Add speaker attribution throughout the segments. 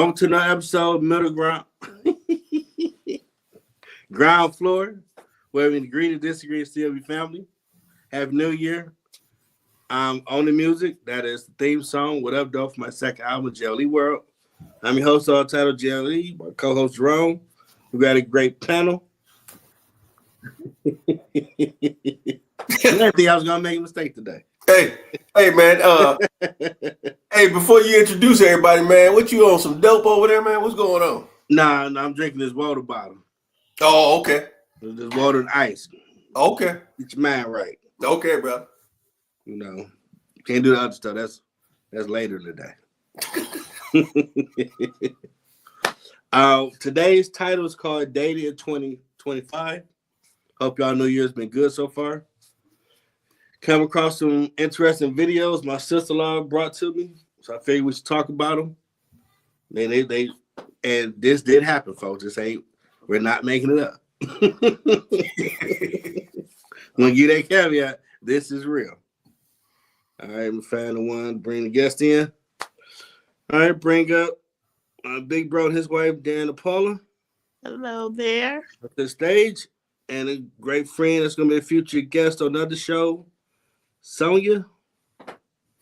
Speaker 1: Welcome to another episode of Middle Ground. Ground floor, where we agree to disagree and still be family. Happy New Year. I'm on the music. That is the theme song, What Up, Though, for my second album, JLE World. I'm your host, all titled JLE, my co-host Jerome. We got a great panel. I didn't think I was gonna make a mistake today.
Speaker 2: Hey, man. Hey, before you introduce everybody, man, what you on, some dope over there, man? What's going on?
Speaker 1: Nah, I'm drinking this water bottle.
Speaker 2: Oh, okay.
Speaker 1: This water and ice.
Speaker 2: Okay.
Speaker 1: Get your mind right.
Speaker 2: Okay, bro.
Speaker 1: You know, can't do the other stuff. That's later in the day. Today's title is called Dating in 2025. Hope y'all New Year's been good so far. Come across some interesting videos my sister-in-law brought to me, so I figured we should talk about them. And this did happen, folks. We're not making it up. I'm gonna give that caveat. This is real. All right, I'm find the one, bring the guest in. All right, bring up Big Bro and his wife, Dan and Paula.
Speaker 3: Hello there.
Speaker 1: At the stage, and a great friend that's gonna be a future guest on another show, Sonia.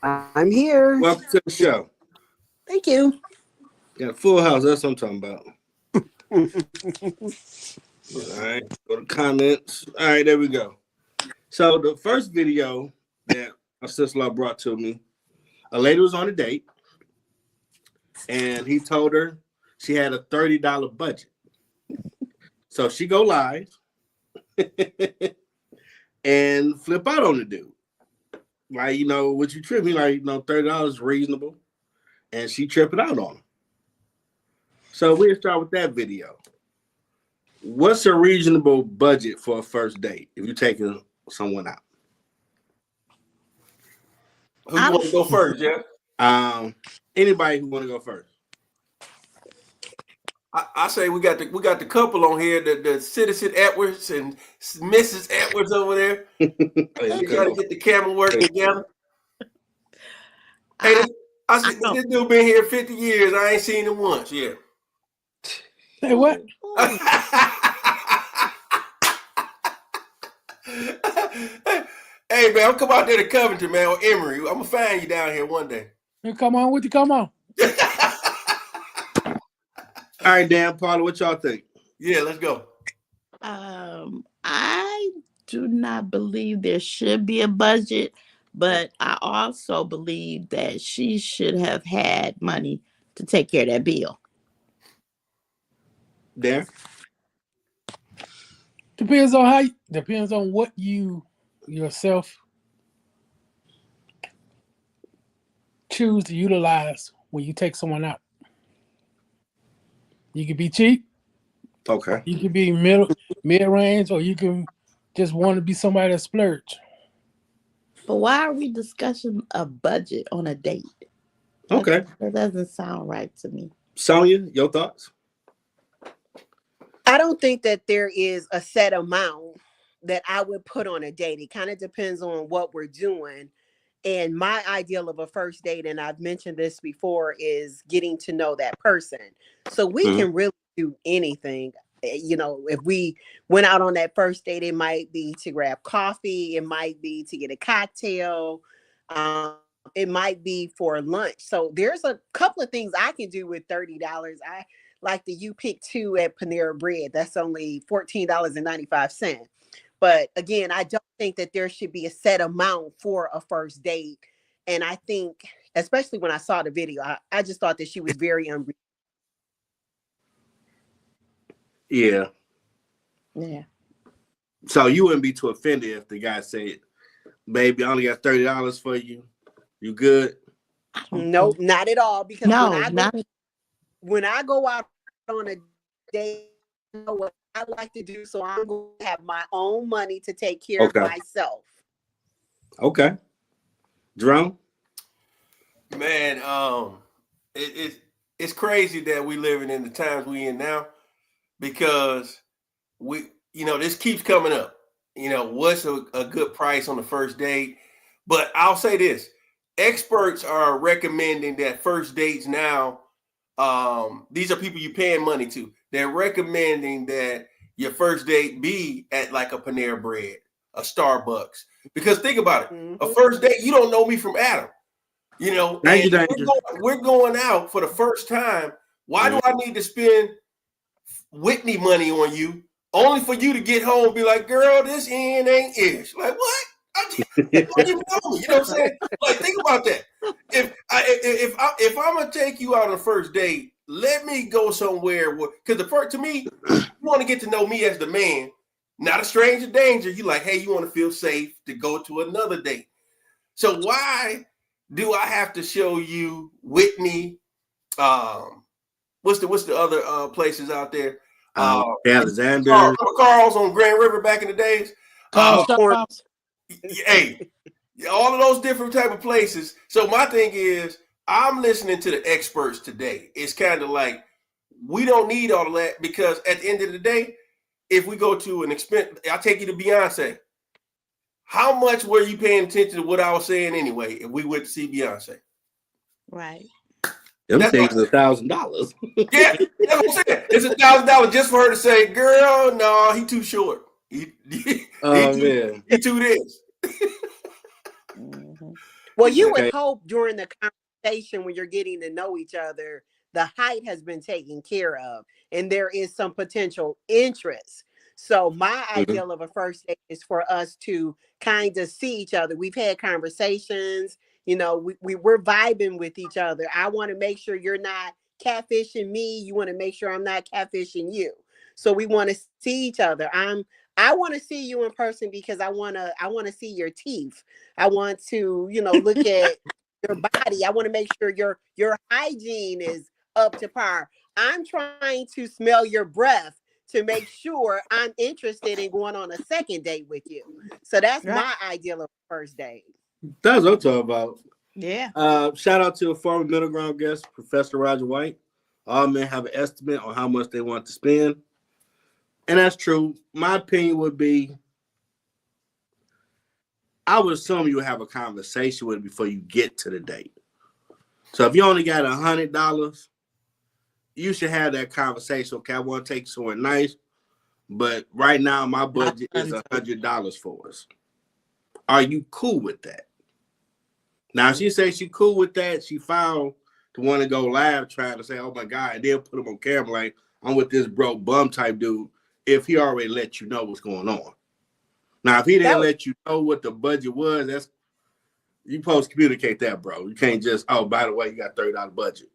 Speaker 4: I'm here.
Speaker 1: Welcome to the show.
Speaker 4: Thank you.
Speaker 1: Got a full house. That's what I'm talking about. All right, go to comments. All right, there we go. So the first video that my sister-in-law brought to me, a lady was on a date, and he told her she had a $30 budget. So she go live and flip out on the dude. Like, what you tripping? Like, $30 is reasonable. And she tripping out on him. So we'll start with that video. What's a reasonable budget for a first date if you're taking someone out?
Speaker 2: Who you want to go first, yeah?
Speaker 1: Anybody who want to go first.
Speaker 2: I say we got the couple on here, the Citizen Edwards and Mrs. Edwards over there. We got to get the camera working together. Hey, this dude been here 50 years. I ain't seen him once. Yeah.
Speaker 5: Say what?
Speaker 2: Hey, man, I'm come out there to Covington, man, or Emory. I'm gonna find you down here one day.
Speaker 5: You come on with you. Come on.
Speaker 1: All right, Dan, Paula, what y'all think?
Speaker 2: Yeah, let's go.
Speaker 3: I do not believe there should be a budget, but I also believe that she should have had money to take care of that bill.
Speaker 1: Dan?
Speaker 5: Depends on what you yourself choose to utilize when you take someone out. You can be cheap.
Speaker 1: Okay.
Speaker 5: You can be mid-range, or you can just want to be somebody that splurge.
Speaker 3: But why are we discussing a budget on a date?
Speaker 1: Okay.
Speaker 3: That doesn't sound right to me.
Speaker 1: Sonia, your thoughts?
Speaker 4: I don't think that there is a set amount that I would put on a date. It kind of depends on what we're doing. And my ideal of a first date, and I've mentioned this before, is getting to know that person. So we can really do anything. If we went out on that first date, it might be to grab coffee. It might be to get a cocktail. It might be for lunch. So there's a couple of things I can do with $30. I like the You Pick Two at Panera Bread. That's only $14.95. But again, I don't think that there should be a set amount for a first date. And I think, especially when I saw the video, I just thought that she was very unreasonable.
Speaker 1: Yeah.
Speaker 3: Yeah.
Speaker 1: So you wouldn't be too offended if the guy said, baby, I only got $30 for you. You good?
Speaker 4: No, not at all. Because
Speaker 3: No,
Speaker 4: when I go out on a date, you know what I like to do, so I'm going to have my own money to take care of myself.
Speaker 1: Okay. Jerome?
Speaker 2: Man, it's crazy that we living in the times we in now, because this keeps coming up. What's a good price on the first date? But I'll say this: experts are recommending that first dates now these are people you're paying money to. They're recommending that your first date be at like a Panera Bread, a Starbucks. Because think about it, a first date, you don't know me from Adam, you know,
Speaker 1: Thank you,
Speaker 2: and
Speaker 1: thank you.
Speaker 2: we're going out for the first time. Why do I need to spend Whitney money on you only for you to get home and be like, girl, this end ain't ish? Like, what? You don't even know me. You know what I'm saying? Like, think about that. If I'm gonna take you out on a first date, let me go somewhere because to me, you want to get to know me as the man, not a stranger danger. You like, hey, you want to feel safe to go to another date. So why do I have to show you Whitney? What's the other places out there?
Speaker 1: Alexander.
Speaker 2: Carl's on Grand River back in the days. Hey, all of those different type of places. So my thing is, I'm listening to the experts today. It's kind of like we don't need all of that because at the end of the day, if we go to an expense, I'll take you to Beyonce. How much were you paying attention to what I was saying anyway? If we went to see Beyonce,
Speaker 3: Right.
Speaker 1: Them things is $1,000.
Speaker 2: Yeah, that's what I'm saying. It's $1,000 just for her to say, "Girl, no, he too short. He
Speaker 1: Man.
Speaker 2: he too this."
Speaker 4: Well, you would hope during the conversation when you're getting to know each other, the height has been taken care of and there is some potential interest. So my ideal of a first date is for us to kind of see each other. We've had conversations, you know, we're vibing with each other. I want to make sure you're not catfishing me. You want to make sure I'm not catfishing you. So we want to see each other. I want to see you in person because I want to see your teeth. I want to, you know, look at your body. I want to make sure your hygiene is up to par. I'm trying to smell your breath to make sure I'm interested in going on a second date with you. So that's my ideal of first date.
Speaker 1: That's what I'm talking about.
Speaker 3: Yeah.
Speaker 1: Shout out to a former middle ground guest, Professor Roger White. All men have an estimate on how much they want to spend. And that's true. My opinion would be, I would assume you have a conversation with it before you get to the date. So if you only got $100, you should have that conversation. Okay, I want to take somewhere nice, but right now my budget is $100 for us. Are you cool with that? Now, she says she cool with that. She found to want to go live trying to say, oh my God, and then put him on camera like, I'm with this broke bum type dude. If he already let you know what's going on. Now, if he didn't let you know what the budget was, that's you supposed to communicate that, bro. You can't just, oh, by the way, you got $30 budget.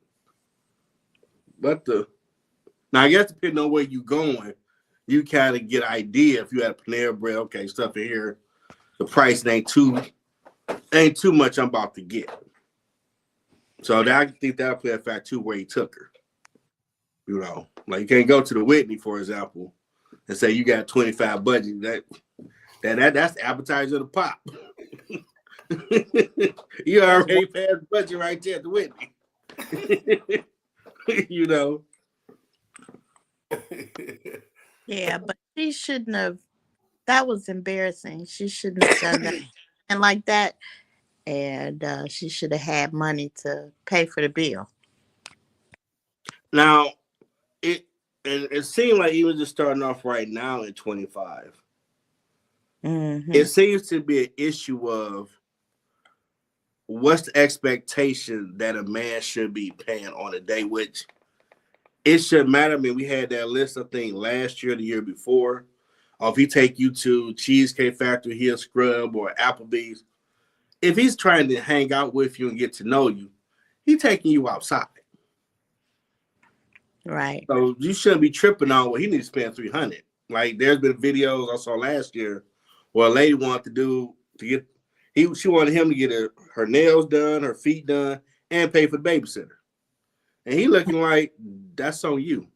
Speaker 1: But now I guess depending on where you going, you kind of get an idea. If you had a Panera Bread, okay, stuff in here, the price ain't too much I'm about to get. So I think that'll play a fact too where he took her. You know, like you can't go to the Whitney, for example, and say you got 25 budget. That's the appetizer of the pop. You already passed budget right there at the Whitney. You know.
Speaker 3: Yeah, but she shouldn't have. That was embarrassing. She shouldn't have done that. And like that. And she should have had money to pay for the bill.
Speaker 1: Now, it seemed like he was just starting off right now at 25. It seems to be an issue of what's the expectation that a man should be paying on a date, which it shouldn't matter. I mean, we had that list, I think, last year, the year before. Or if he take you to Cheesecake Factory, he'll scrub, or Applebee's. If he's trying to hang out with you and get to know you, he's taking you outside.
Speaker 3: Right.
Speaker 1: So you shouldn't be tripping on what he needs to spend $300. Like there's been videos I saw last year where a lady wanted she wanted him to get her nails done, her feet done, and pay for the babysitter. And he looking like, that's on you.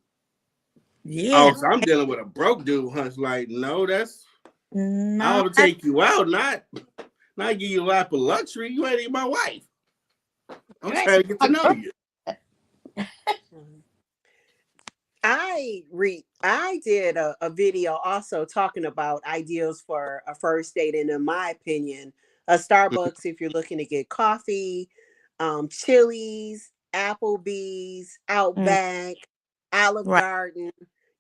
Speaker 3: Yeah.
Speaker 1: Oh, so I'm dealing with a broke dude, huh? It's like, no, I want to take you out, not give you a lap of luxury. You ain't even my wife. I'm trying to get to know you.
Speaker 4: I did a video also talking about ideals for a first date, and in my opinion, a Starbucks if you're looking to get coffee, Chili's, Applebee's,
Speaker 3: Mm,
Speaker 4: Outback, Olive
Speaker 3: right.
Speaker 4: Garden.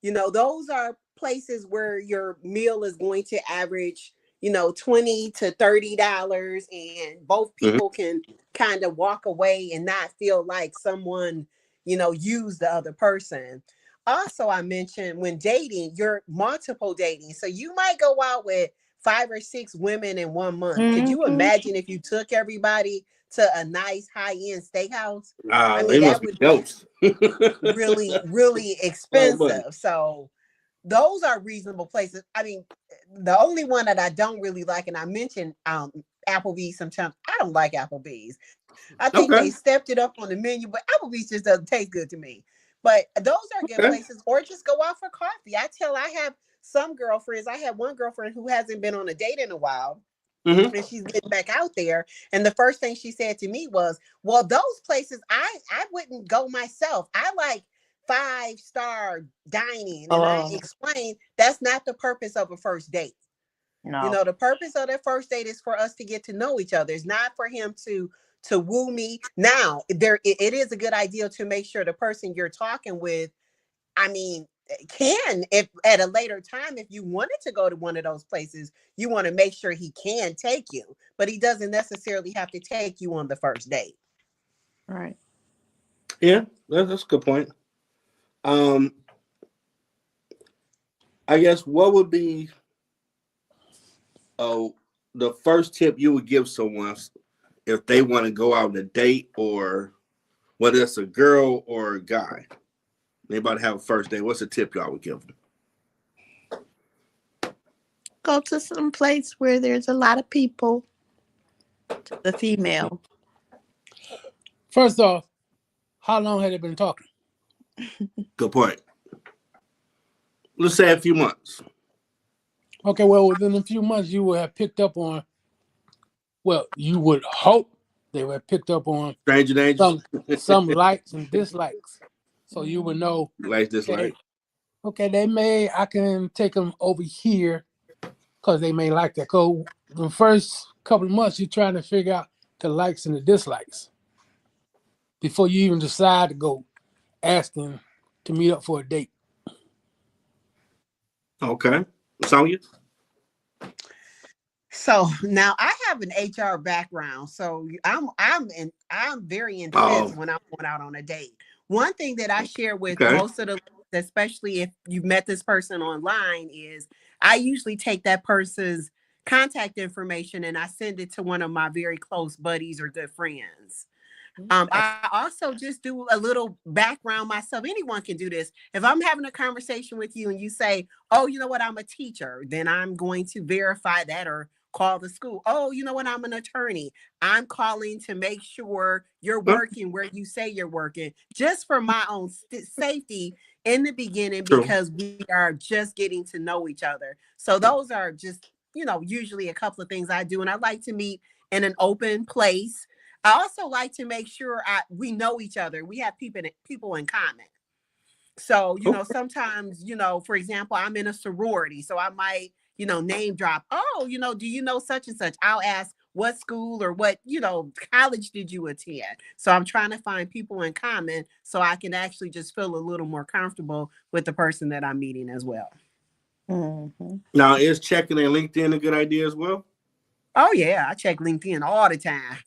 Speaker 4: Those are places where your meal is going to average, $20 to $30, and both
Speaker 1: Mhm.
Speaker 4: people can kind of walk away and not feel like someone, used the other person. Also, I mentioned when dating, you're multiple dating. So you might go out with 5 or 6 women in 1 month. Could you
Speaker 3: Mhm.
Speaker 4: imagine if you took everybody to a nice high-end steakhouse? I mean,
Speaker 1: They
Speaker 4: that
Speaker 1: must be
Speaker 4: would be
Speaker 1: ghosts.
Speaker 4: really, really
Speaker 1: Oh, buddy.
Speaker 4: expensive. So those are reasonable places. I mean, the only one that I don't really like, and I mentioned Applebee's sometimes. I don't like Applebee's. I think they
Speaker 1: Okay.
Speaker 4: stepped it up on the menu, but Applebee's just doesn't taste good to me. But those are good
Speaker 1: Okay.
Speaker 4: places, or just go out for coffee. I have some girlfriends. I have one girlfriend who hasn't been on a date in a while,
Speaker 1: Hmm.
Speaker 4: and she's getting back out there. And the first thing she said to me was, "Well, those places I wouldn't go myself. I like 5-star dining." And I
Speaker 3: Oh
Speaker 4: explained that's not the purpose of a first date.
Speaker 3: no.
Speaker 4: The purpose of that first date is for us to get to know each other. It's not for him to woo me. Now, it is a good idea to make sure the person you're talking with, I mean, can, if at a later time, if you wanted to go to one of those places, you want to make sure he can take you, but he doesn't necessarily have to take you on the first date.
Speaker 3: Right.
Speaker 1: Yeah, that's a good point. Um, I guess what would be uh, the first tip you would give someone if they want to go out on a date, or whether it's a girl or a guy? They about to have a first date. What's the tip y'all would give them?
Speaker 3: Go to some place where there's a lot of people. To the female.
Speaker 5: First off, how long had they been talking?
Speaker 1: Good point. Let's say a few months.
Speaker 5: Okay, well, within a few months, you will have picked up on, well, you would hope they would have picked up on
Speaker 1: Stranger danger.
Speaker 5: some likes and dislikes. So you would know,
Speaker 1: Like this,
Speaker 5: okay,
Speaker 1: like.
Speaker 5: I can take them over here because they may like that. Because the first couple of months, you're trying to figure out the likes and the dislikes before you even decide to go asking to meet up for a date.
Speaker 1: Okay. Sonya?
Speaker 4: So now I have an HR background, so I'm very intense
Speaker 1: Oh,
Speaker 4: when I'm going out on a date. One thing that I share with
Speaker 1: okay.
Speaker 4: most of the, especially if you've met this person online, is I usually take that person's contact information and I send it to one of my very close buddies or good friends. I also just do a little background myself. Anyone can do this. If I'm having a conversation with you and you say, "Oh, you know what, I'm a teacher," then I'm going to verify that or call the school. "Oh, you know what, I'm an attorney." I'm calling to make sure you're
Speaker 1: Huh?
Speaker 4: working where you say you're working, just for my own safety in the beginning,
Speaker 1: True.
Speaker 4: because we are just getting to know each other. So those are just, usually a couple of things I do. And I like to meet in an open place. I also like to make sure we know each other. We have people in common. So,
Speaker 1: Okay.
Speaker 4: sometimes, for example, I'm in a sorority. So I might, name drop. "Oh, do you know such and such?" I'll ask, "What school or what, college did you attend?" So I'm trying to find people in common so I can actually just feel a little more comfortable with the person that I'm meeting as well.
Speaker 3: Mm-hmm.
Speaker 1: Now, is checking their LinkedIn a good idea as well?
Speaker 4: Oh, yeah. I check LinkedIn all the time.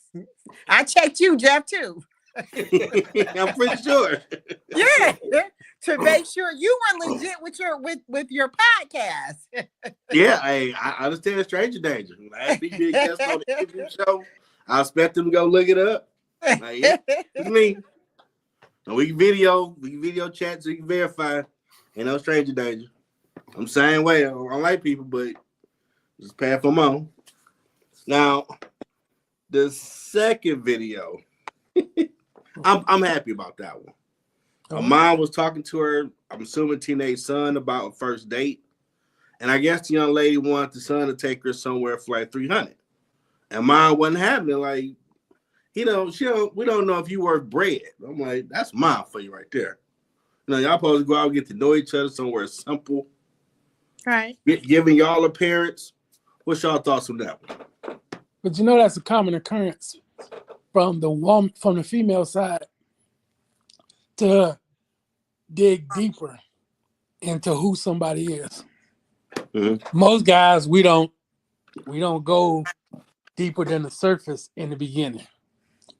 Speaker 4: I checked you, Jeff, too.
Speaker 1: I'm pretty sure.
Speaker 4: Yeah, to make sure you were legit with your podcast.
Speaker 1: Yeah, hey, I understand stranger danger. I had people being guests on the interview show. I expect them to go look it up. Like, yeah, it's me. And we can video chat so you can verify. Ain't no stranger danger. I'm the same way. I don't like people, but just pass them on. Now, the second video, I'm happy about that one. Her mom was talking to her, I'm assuming teenage son, about a first date. And I guess the young lady wanted the son to take her somewhere for like $300. And mom wasn't having it. Like, we don't know if you worth bread. I'm like, that's mom for you right there. Y'all supposed to go out and get to know each other somewhere simple.
Speaker 3: Right.
Speaker 1: Giving y'all appearance. What's y'all thoughts on that one?
Speaker 5: But that's a common occurrence from the female side. to dig deeper into who somebody is.
Speaker 1: Mhm.
Speaker 5: Most guys, we don't go deeper than the surface in the beginning.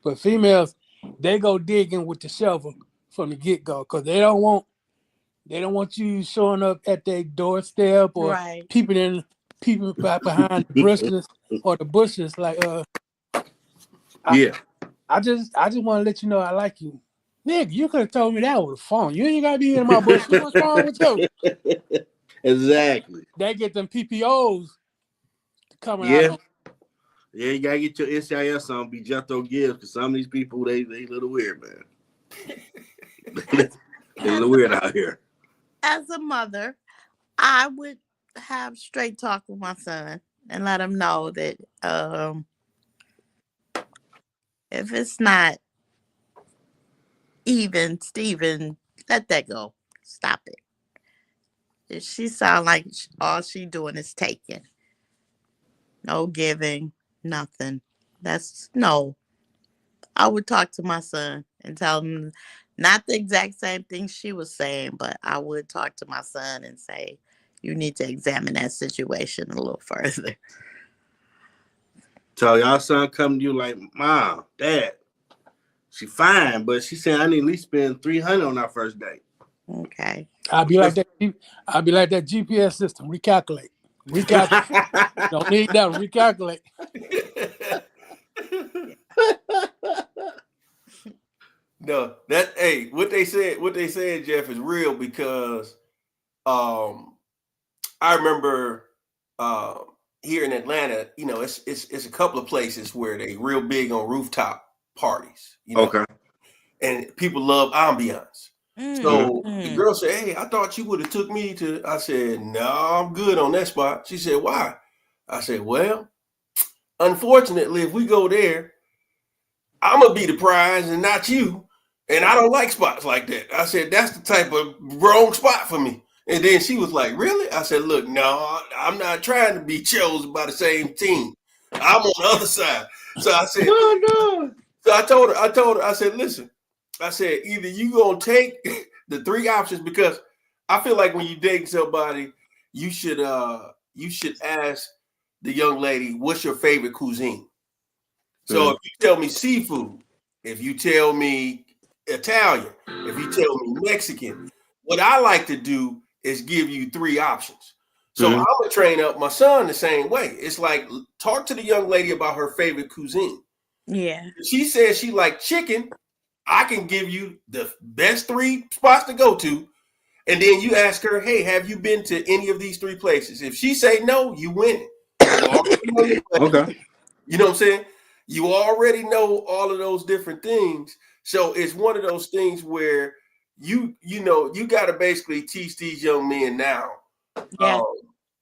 Speaker 5: But females, they go digging with the shovel from the get-go because they don't want you showing up at their doorstep or
Speaker 3: Right.
Speaker 5: peeping back behind the bushes or the bushes like
Speaker 1: Yeah.
Speaker 5: I just want to let you know I like you. Nick, you could have told me that over the phone. You ain't gotta be in my bush. What's wrong with you?
Speaker 1: Exactly.
Speaker 5: They get them PPOs coming out
Speaker 1: Yeah.
Speaker 5: on.
Speaker 1: Yeah, you gotta get your NCIS on, be Jethro Gibbs, because some of these people they a little weird, man. They a little weird out here.
Speaker 3: As a mother, I would have straight talk with my son and let him know that if it's not even Steven, let that go. Stop it. If she sound like all she doing is taking, no giving, nothing. That's no. I would talk to my son and tell him not the exact same thing she was saying, but I would talk to my son and say, you need to examine that situation a little further.
Speaker 1: So y'all son come to you like, Mom, Dad, she fine, but she said I need at least spend $300 on our first date.
Speaker 3: Okay.
Speaker 5: I'll be like that GPS system. Recalculate. Don't need that. Recalculate.
Speaker 2: No, that what they said, Jeff, is real because I remember here in Atlanta, it's a couple of places where they real big on rooftop parties,
Speaker 1: Okay.
Speaker 2: and people love ambiance. So the
Speaker 3: Mm.
Speaker 2: girl said, "Hey, I thought you would have took me to." I said, "No, I'm good on that spot." She said, "Why?" I said, "Well, unfortunately, if we go there, I'm gonna be the prize and not you. And I don't like spots like that." I said, "That's the type of wrong spot for me." And then she was like, "Really?" I said, "Look, no, I'm not trying to be chosen by the same team. I'm on the other side." So I said,
Speaker 1: No.
Speaker 2: so I told her, I said, "Listen," I said, "either you gonna take the three options, because I feel like when you date somebody, you should ask the young lady, what's your favorite cuisine? So if you tell me seafood, if you tell me Italian, if you tell me Mexican, what I like to do is give you three options. So I'm gonna train up my son the same way. It's like, talk to the young lady about her favorite cuisine.
Speaker 3: Yeah.
Speaker 2: If she says she like chicken, I can give you the best three spots to go to. And then you ask her, "Hey, have you been to any of these three places?" If she say no, you win it. You already know your question.
Speaker 1: Okay.
Speaker 2: You know what I'm saying? You already know all of those different things. So it's one of those things where you got to basically teach these young men now
Speaker 3: Yeah.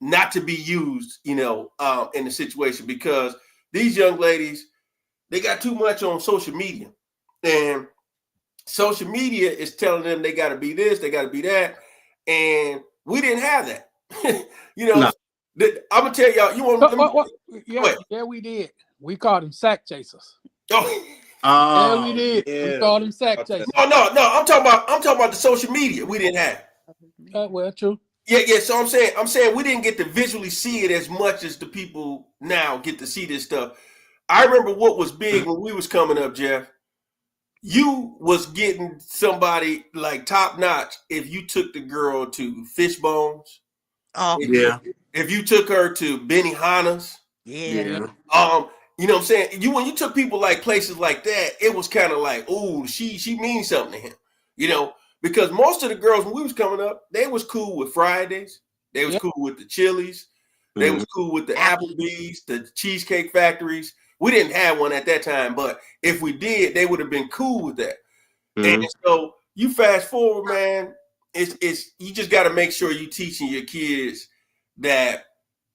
Speaker 2: not to be used, in the situation, because these young ladies, they got too much on social media, and social media is telling them they got to be this, they got to be that, and we didn't have that.
Speaker 1: No.
Speaker 2: I'm gonna tell y'all. You want?
Speaker 5: What?
Speaker 2: Go ahead.
Speaker 5: Yeah, we did. We called them sack chasers.
Speaker 2: Oh.
Speaker 5: Yeah, we
Speaker 1: Oh,
Speaker 5: did. We
Speaker 1: yeah.
Speaker 5: called them sack chasers.
Speaker 2: No. I'm talking about the social media we didn't have.
Speaker 5: Well, true.
Speaker 2: Yeah. So I'm saying we didn't get to visually see it as much as the people now get to see this stuff. I remember what was big when we was coming up, Jeff. You was getting somebody like top notch if you took the girl to Fishbones.
Speaker 3: Oh,
Speaker 1: Yeah.
Speaker 2: If you took her to Benihana's.
Speaker 3: yeah.
Speaker 1: Yeah.
Speaker 2: You know what I'm saying? When you took people like places like that, it was kind of like, ooh, she means something to him, because most of the girls when we was coming up, they was cool with Fridays, they was cool with the Chili's, they was cool with the Applebee's, the Cheesecake Factories. We didn't have one at that time, but if we did, they would have been cool with that. And so you fast forward, man, it's you just got to make sure you teaching your kids that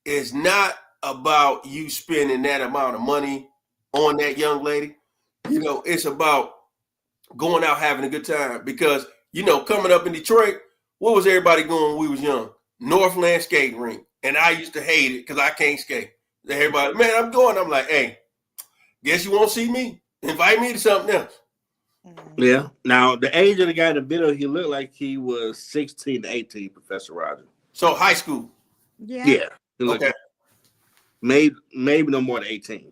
Speaker 2: it's not about you spending that amount of money on that young lady. It's about going out having a good time, because coming up in Detroit, what was everybody going when we was young? Northland skating rink. And I used to hate it because I can't skate. Everybody, man, I'm going. I'm like, hey, guess you won't see me. Invite me to something else.
Speaker 1: Yeah. Now the age of the guy in the video, he looked like he was 16 to 18, Professor Roger.
Speaker 2: So high school.
Speaker 3: Yeah.
Speaker 1: Yeah. He looked
Speaker 2: Okay.
Speaker 1: maybe no more than 18.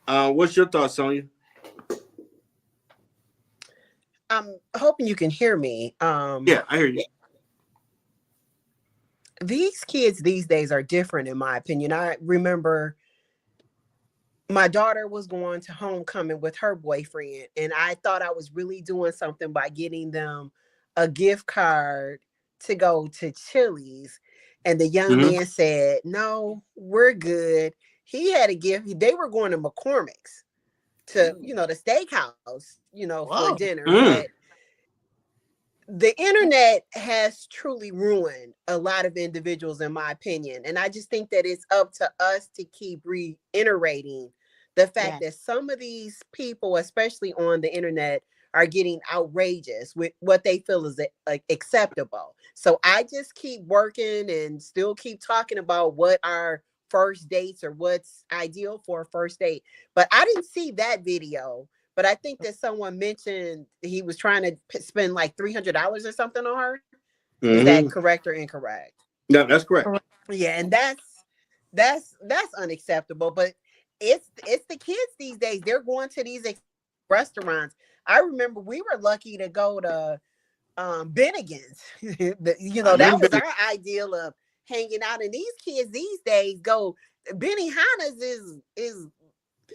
Speaker 1: What's your thoughts, Sonia?
Speaker 4: I'm hoping you can hear me.
Speaker 1: Yeah, I hear you.
Speaker 4: These kids these days are different, in my opinion. I remember my daughter was going to homecoming with her boyfriend, and I thought I was really doing something by getting them a gift card to go to Chili's. And the young man said, "No, we're good." He had a gift. They were going to McCormick's to, the steakhouse, for dinner. But the internet has truly ruined a lot of individuals, in my opinion. And I just think that it's up to us to keep reiterating the fact that some of these people, especially on the internet, are getting outrageous with what they feel is acceptable. So I just keep working and still keep talking about what our first dates or what's ideal for a first date. But I didn't see that video. But I think that someone mentioned he was trying to spend like $300 or something on her. Is that correct or incorrect?
Speaker 1: No, that's correct.
Speaker 4: Yeah, and that's unacceptable. But it's the kids these days. They're going to these restaurants. I remember we were lucky to go to Bennigan's. That was our ideal of hanging out. And these kids these days go. Benihana's is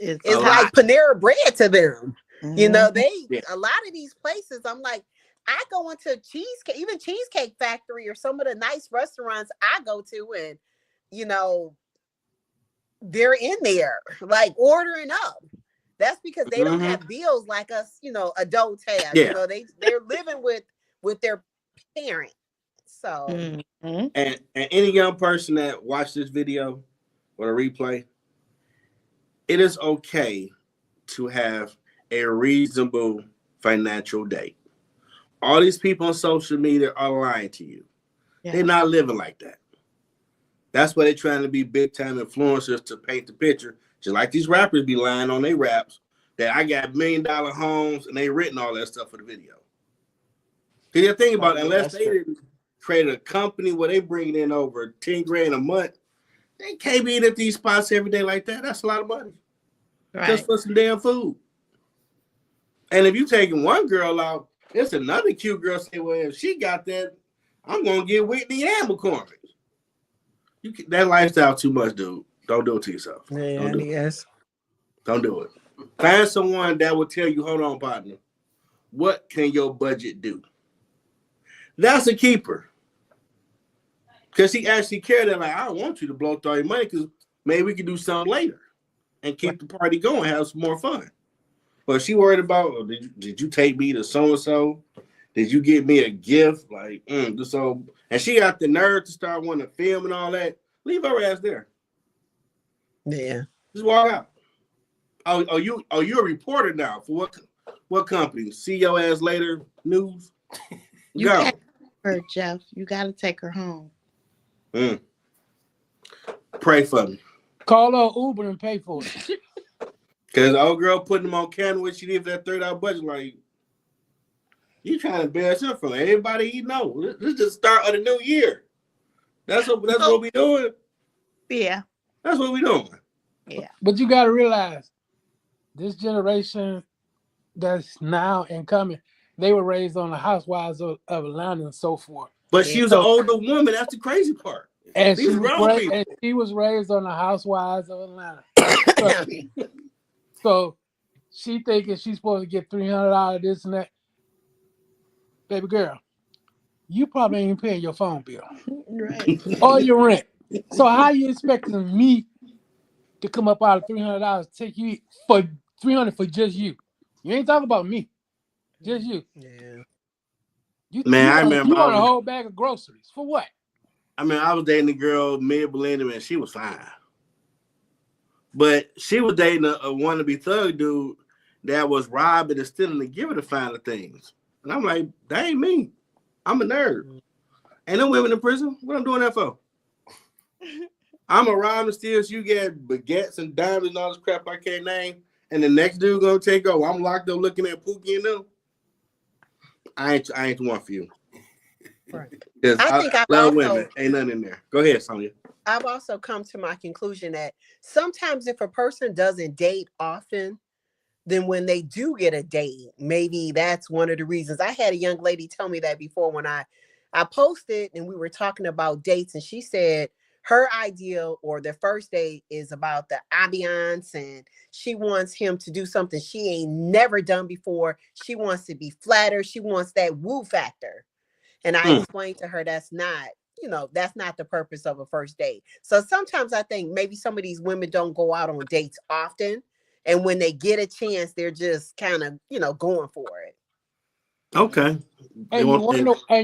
Speaker 4: like Panera Bread to them. A lot of these places, I'm like, I go into Cheesecake Factory or some of the nice restaurants I go to, and they're in there like ordering up. That's because they don't have bills like us, adults have.
Speaker 1: Yeah.
Speaker 4: They're living with their parents. So
Speaker 1: and any young person that watched this video or a replay, it is okay to have a reasonable financial date. All these people on social media are lying to you. Yeah. They're not living like that. That's why they're trying to be big time influencers to paint the picture. Just like these rappers be lying on their raps that I got $1 million homes and they written all that stuff for the video. Because you think about it, unless they didn't create a company where they bring in over 10 grand a month, they can't be at these spots every day like that. That's a lot of money. Right. Just for some damn food. And if you taking one girl out, it's another cute girl say, well, if she got that, I'm going to get Whitney and McCormick. That lifestyle too much, dude. Don't do it to yourself.
Speaker 4: Yeah,
Speaker 1: Don't do it. Find someone that will tell you, hold on, partner, what can your budget do? That's a keeper. Because he actually cared that, like, I don't want you to blow through your money because maybe we can do something later and keep the party going, have some more fun. But she worried about, oh, did you take me to so-and-so? Did you get me a gift? Like, so, and she got the nerve to start wanting to film and all that. Leave her ass there.
Speaker 4: Yeah.
Speaker 1: Just walk out. Oh, you a reporter now for what company? See your ass later news?
Speaker 3: You can't take her, Jeff. You got to take her home.
Speaker 1: Pray for me.
Speaker 5: Call her Uber and pay for it.
Speaker 1: Because the old girl putting them on camera when she leaves that $30 budget, like, you trying to embarrass her for everybody you know. This is the start of the new year. That's what we doing.
Speaker 3: Yeah.
Speaker 1: That's what we doing.
Speaker 3: Yeah.
Speaker 5: But you got to realize, this generation that's now incoming, they were raised on the Housewives of Atlanta and so forth.
Speaker 1: But she was an older woman. That's the crazy part.
Speaker 5: And she was raised on the Housewives of Atlanta. So she thinking she's supposed to get $300 this and that. Baby girl, you probably ain't paying your phone bill.
Speaker 3: Right.
Speaker 5: Or your rent. So how you expecting me to come up out of $300 take you for $300 for just you? You ain't talking about me. Just you.
Speaker 4: Yeah.
Speaker 1: I remember.
Speaker 5: You want a whole bag of groceries. For what?
Speaker 1: I was dating a girl, mid-millennium, and she was fine. But she was dating a wannabe thug dude that was robbing and stealing and giving the finer things. And I'm like, that ain't me. I'm a nerd. Ain't no women in prison. What I'm doing that for? I'm a rob and steal. So you get baguettes and diamonds and all this crap I can't name. and the next dude gonna take over. I'm locked up looking at Pookie and them. I ain't the one for you.
Speaker 4: Right.
Speaker 1: Because
Speaker 4: I
Speaker 1: I
Speaker 4: think I've
Speaker 1: love
Speaker 4: also
Speaker 1: women. Ain't nothing in there. Go ahead, Sonia.
Speaker 4: I've also come to my conclusion that sometimes if a person doesn't date often, then when they do get a date, maybe that's one of the reasons. I had a young lady tell me that before when I posted and we were talking about dates, and she said her ideal or the first date is about the ambiance, and she wants him to do something she ain't never done before. She wants to be flattered. She wants that woo factor. And I explained to her that's not, that's not the purpose of a first date. So sometimes I think maybe some of these women don't go out on dates often. And when they get a chance, they're just kind of, going for it.
Speaker 1: Okay.
Speaker 5: And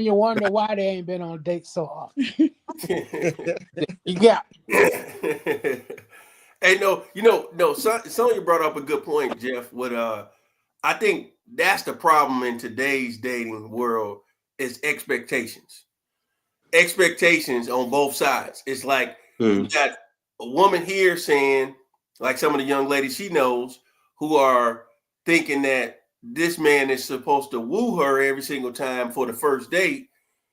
Speaker 5: you wonder why they ain't been on dates so often. You got.
Speaker 2: Hey, no, Sonya brought up a good point, Jeff. What I think that's the problem in today's dating world is expectations. Expectations on both sides. It's like you got a woman here saying, like some of the young ladies she knows, who are thinking that this man is supposed to woo her every single time for the first date.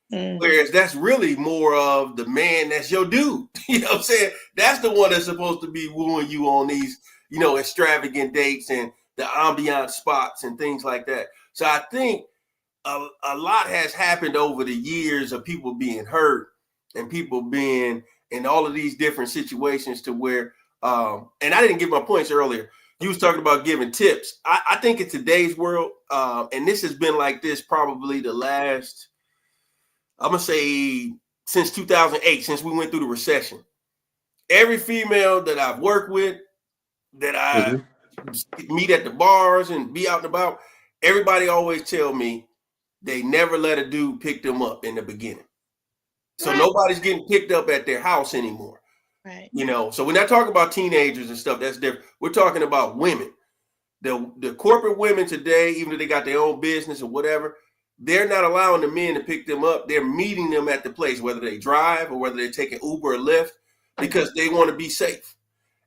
Speaker 2: Whereas that's really more of the man that's your dude. You know what I'm saying? That's the one that's supposed to be wooing you on these, extravagant dates and the ambiance spots and things like that. So I think a lot has happened over the years of people being hurt and people being in all of these different situations to where, and I didn't give my points earlier. You was talking about giving tips. I think in today's world, and this has been like this probably the last, I'm going to say since 2008, since we went through the recession. Every female that I've worked with, that I meet at the bars and be out and about, everybody always tell me they never let a dude pick them up in the beginning. So nobody's getting picked up at their house anymore.
Speaker 3: Right.
Speaker 2: So we're not talking about teenagers and stuff. That's different. We're talking about women. The corporate women today, even if they got their own business or whatever, they're not allowing the men to pick them up. They're meeting them at the place, whether they drive or whether they're taking Uber or Lyft, because they want to be safe.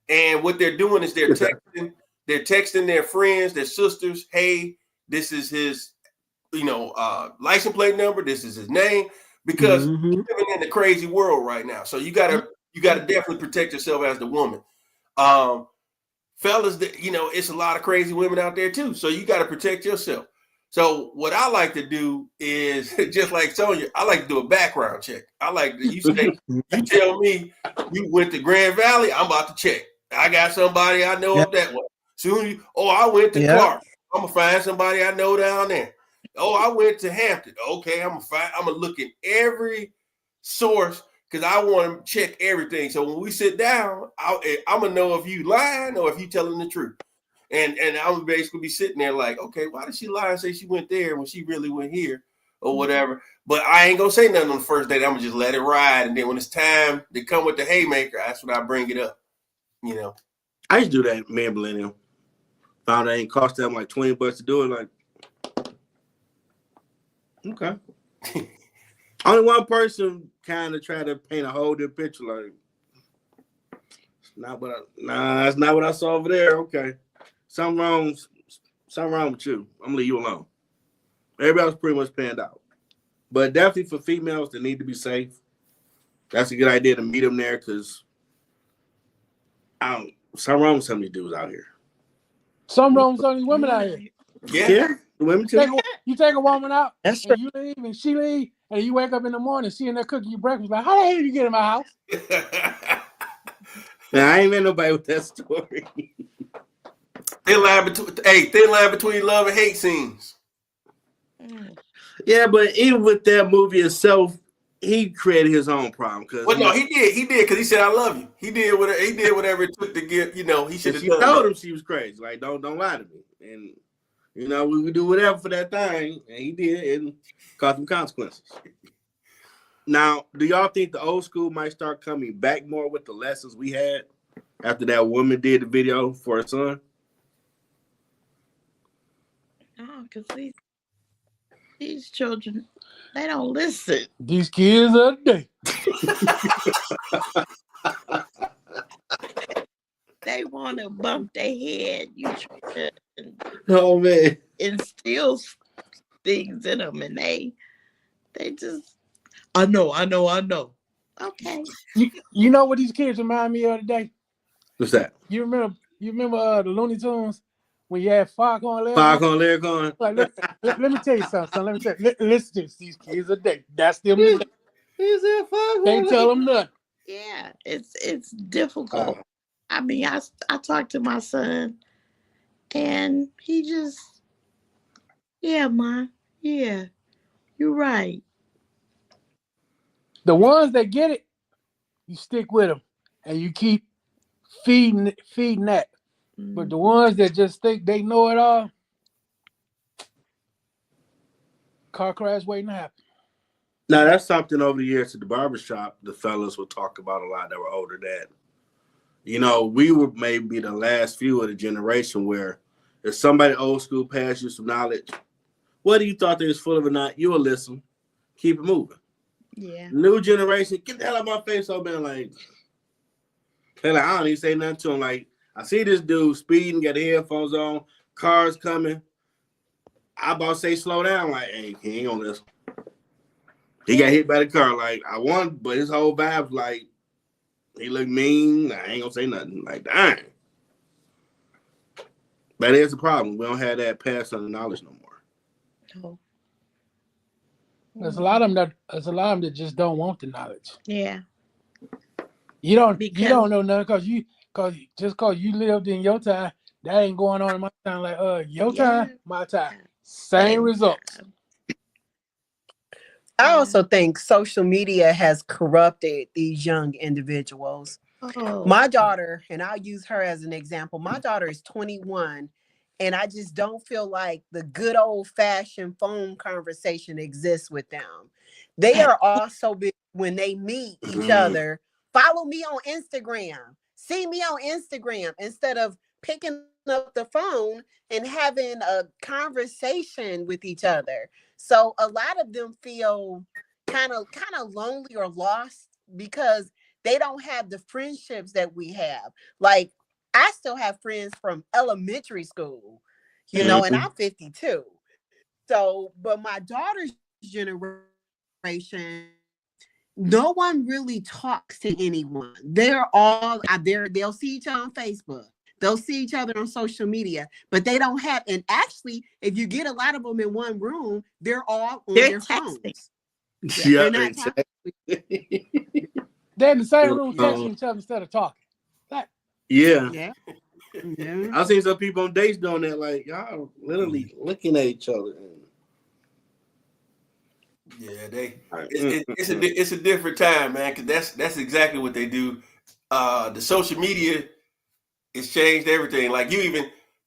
Speaker 2: And what they're doing is they're texting their friends, their sisters, hey, this is his, license plate number. This is his name, because we're living in the crazy world right now. So you gotta definitely protect yourself as the woman. Fellas, it's a lot of crazy women out there too. So you got to protect yourself. So what I like to do is, just like Sonya, I like to do a background check. I like to, you tell me you went to Grand Valley, I'm about to check. I got somebody I know up that way. I went to Clark. I'm gonna find somebody I know down there. Oh, I went to Hampton. Okay, I'm gonna look at every source because I want to check everything. So when we sit down, I'm gonna know if you lying or if you telling the truth. And I'm basically be sitting there like, okay, why did she lie and say she went there when she really went here or whatever? But I ain't gonna say nothing on the first date. I'm gonna just let it ride, and then when it's time to come with the haymaker, that's when I bring it up.
Speaker 1: I used to do that, man, millennial. Found it ain't cost them like $20 to do it. Like, okay. Only one person kind of tried to paint a whole different picture. Like, that's not what I saw over there. Okay. Something wrong with you. I'm gonna leave you alone. Everybody else pretty much panned out. But definitely for females that need to be safe, that's a good idea to meet them there, because something wrong with some of these dudes out here.
Speaker 5: Something wrong with some of these women out here.
Speaker 1: Yeah, the women too.
Speaker 5: You take a woman out,
Speaker 3: That's
Speaker 5: and you leave, and she leave, and you wake up in the morning, she in there cooking you breakfast. Like, how the hell did you get in my house?
Speaker 1: Now, I ain't met nobody with that story.
Speaker 2: Thin line between love and hate scenes.
Speaker 1: Yeah, but even with that movie itself, he created his own problem.
Speaker 2: Well, no, he did because he said, "I love you." He did whatever it took to get. He should have.
Speaker 1: She told him she was crazy. Like, don't lie to me. And we would do whatever for that thing, and he did, and caused some consequences. Now, do y'all think the old school might start coming back more with the lessons we had after that woman did the video for her son?
Speaker 3: No, because these children, they don't listen.
Speaker 5: These kids are day.
Speaker 3: They want to bump their head. You try to
Speaker 1: Oh man.
Speaker 3: instill things in them, and they just, I know. Okay.
Speaker 5: You know what these kids remind me of today?
Speaker 1: What's that?
Speaker 5: You remember the Looney Tunes when you had Foghorn Leghorn?
Speaker 1: Foghorn Leghorn.
Speaker 5: Like, let me tell you something. Son. Let me tell you. Listen to this. These kids are day. That's them today.
Speaker 1: He said Foghorn.
Speaker 5: Can't tell them nothing.
Speaker 3: Yeah, it's difficult. I mean, I talked to my son, and he just, yeah, Ma, yeah, you're right.
Speaker 5: The ones that get it, you stick with them, and you keep feeding that. But the ones that just think they know it all, car crash waiting to happen.
Speaker 1: Now that's something over the years at the barbershop the fellas would talk about a lot that were older than. You know, we were maybe the last few of the generation where if somebody old school passed you some knowledge, whether you thought they was full of it or not, you will listen, keep it moving.
Speaker 3: Yeah.
Speaker 1: New generation, get the hell out of my face. So man, like, they're like, I don't even say nothing to him. Like, I see this dude speeding, got the headphones on, cars coming. I about to say slow down. Like, hey, he ain't on this. He got hit by the car. Like, I won, but his whole vibe, like, he looked mean. I ain't gonna say nothing. Like, dang. That is the problem. We don't have that pass on the knowledge no more.
Speaker 3: No.
Speaker 5: There's a lot of them that just don't want the knowledge.
Speaker 3: Yeah.
Speaker 5: You don't know nothing because you lived in your time. That ain't going on in my time. Like your time, my time, same results.
Speaker 4: I also think social media has corrupted these young individuals.
Speaker 3: Oh.
Speaker 4: My daughter, and I'll use her as an example. My daughter is 21, and I just don't feel like the good old-fashioned phone conversation exists with them. They are all so big when they meet each other. Follow me on Instagram. See me on Instagram instead of picking up the phone and having a conversation with each other. So a lot of them feel kind of lonely or lost because they don't have the friendships that we have. Like, I still have friends from elementary school, you know, and I'm 52. So, but my daughter's generation, no one really talks to anyone. They're all out there. They'll see each other on Facebook. They'll see each other on social media, but they don't have. And actually, if you get a lot of them in one room, they're all on their phones.
Speaker 1: Yeah,
Speaker 4: they're not talking.
Speaker 5: They're in the same room texting each other instead of talking.
Speaker 1: Yeah.
Speaker 4: Yeah.
Speaker 1: I've seen some people on dates doing that. Like, y'all literally looking at each other.
Speaker 2: Yeah, it's a different time, man. Because that's exactly what they do. The social media has changed everything. Like you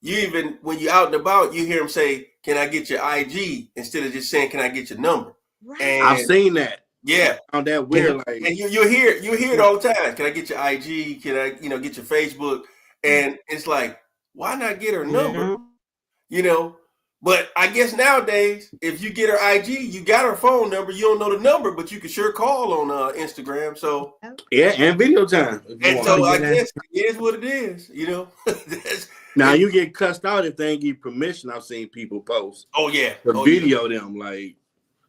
Speaker 2: even when you're out and about, you hear them say, "Can I get your IG?" instead of just saying, "Can I get your number?"
Speaker 3: Right.
Speaker 2: And
Speaker 1: I've seen that.
Speaker 2: Yeah,
Speaker 1: on that weird.
Speaker 2: And you hear it all the time. Can I get your IG? Can I get your Facebook? And it's like, why not get her number? But I guess nowadays, if you get her IG, you got her phone number. You don't know the number, but you can sure call on Instagram. So
Speaker 1: yeah, and video time.
Speaker 2: And so I guess it is what it is.
Speaker 1: Now you get cussed out if they ain't give permission. I've seen people post.
Speaker 2: Oh yeah,
Speaker 1: video them like.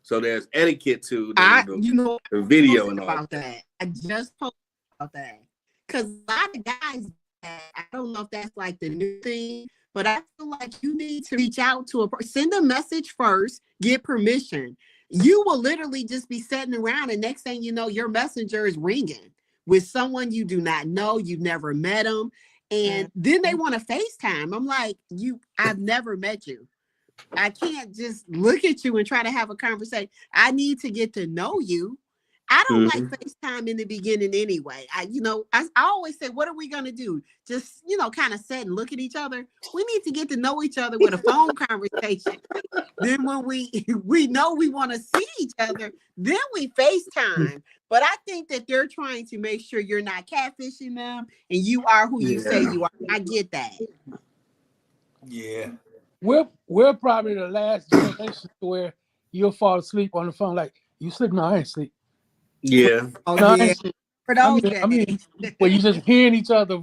Speaker 1: So there's etiquette to the video and all
Speaker 4: about that. I just posted about that because a lot of guys. I don't know if that's like the new thing. But I feel like you need to reach out to send a message first, get permission. You will literally just be sitting around and next thing you know, your messenger is ringing with someone you do not know. You've never met them. And then they want to FaceTime. I'm like, I've never met you. I can't just look at you and try to have a conversation. I need to get to know you. I don't like FaceTime in the beginning anyway. I always say, what are we going to do? Just, kind of sit and look at each other. We need to get to know each other with a phone conversation. Then when we know we want to see each other, then we FaceTime. But I think that they're trying to make sure you're not catfishing them and you are who you say you are. I get that.
Speaker 2: Yeah.
Speaker 5: We're probably the last generation where you'll fall asleep on the phone. Like, you sleep? No, I ain't sleep.
Speaker 1: Yeah.
Speaker 4: Oh, yeah. For those
Speaker 5: I mean, where you just hearing each other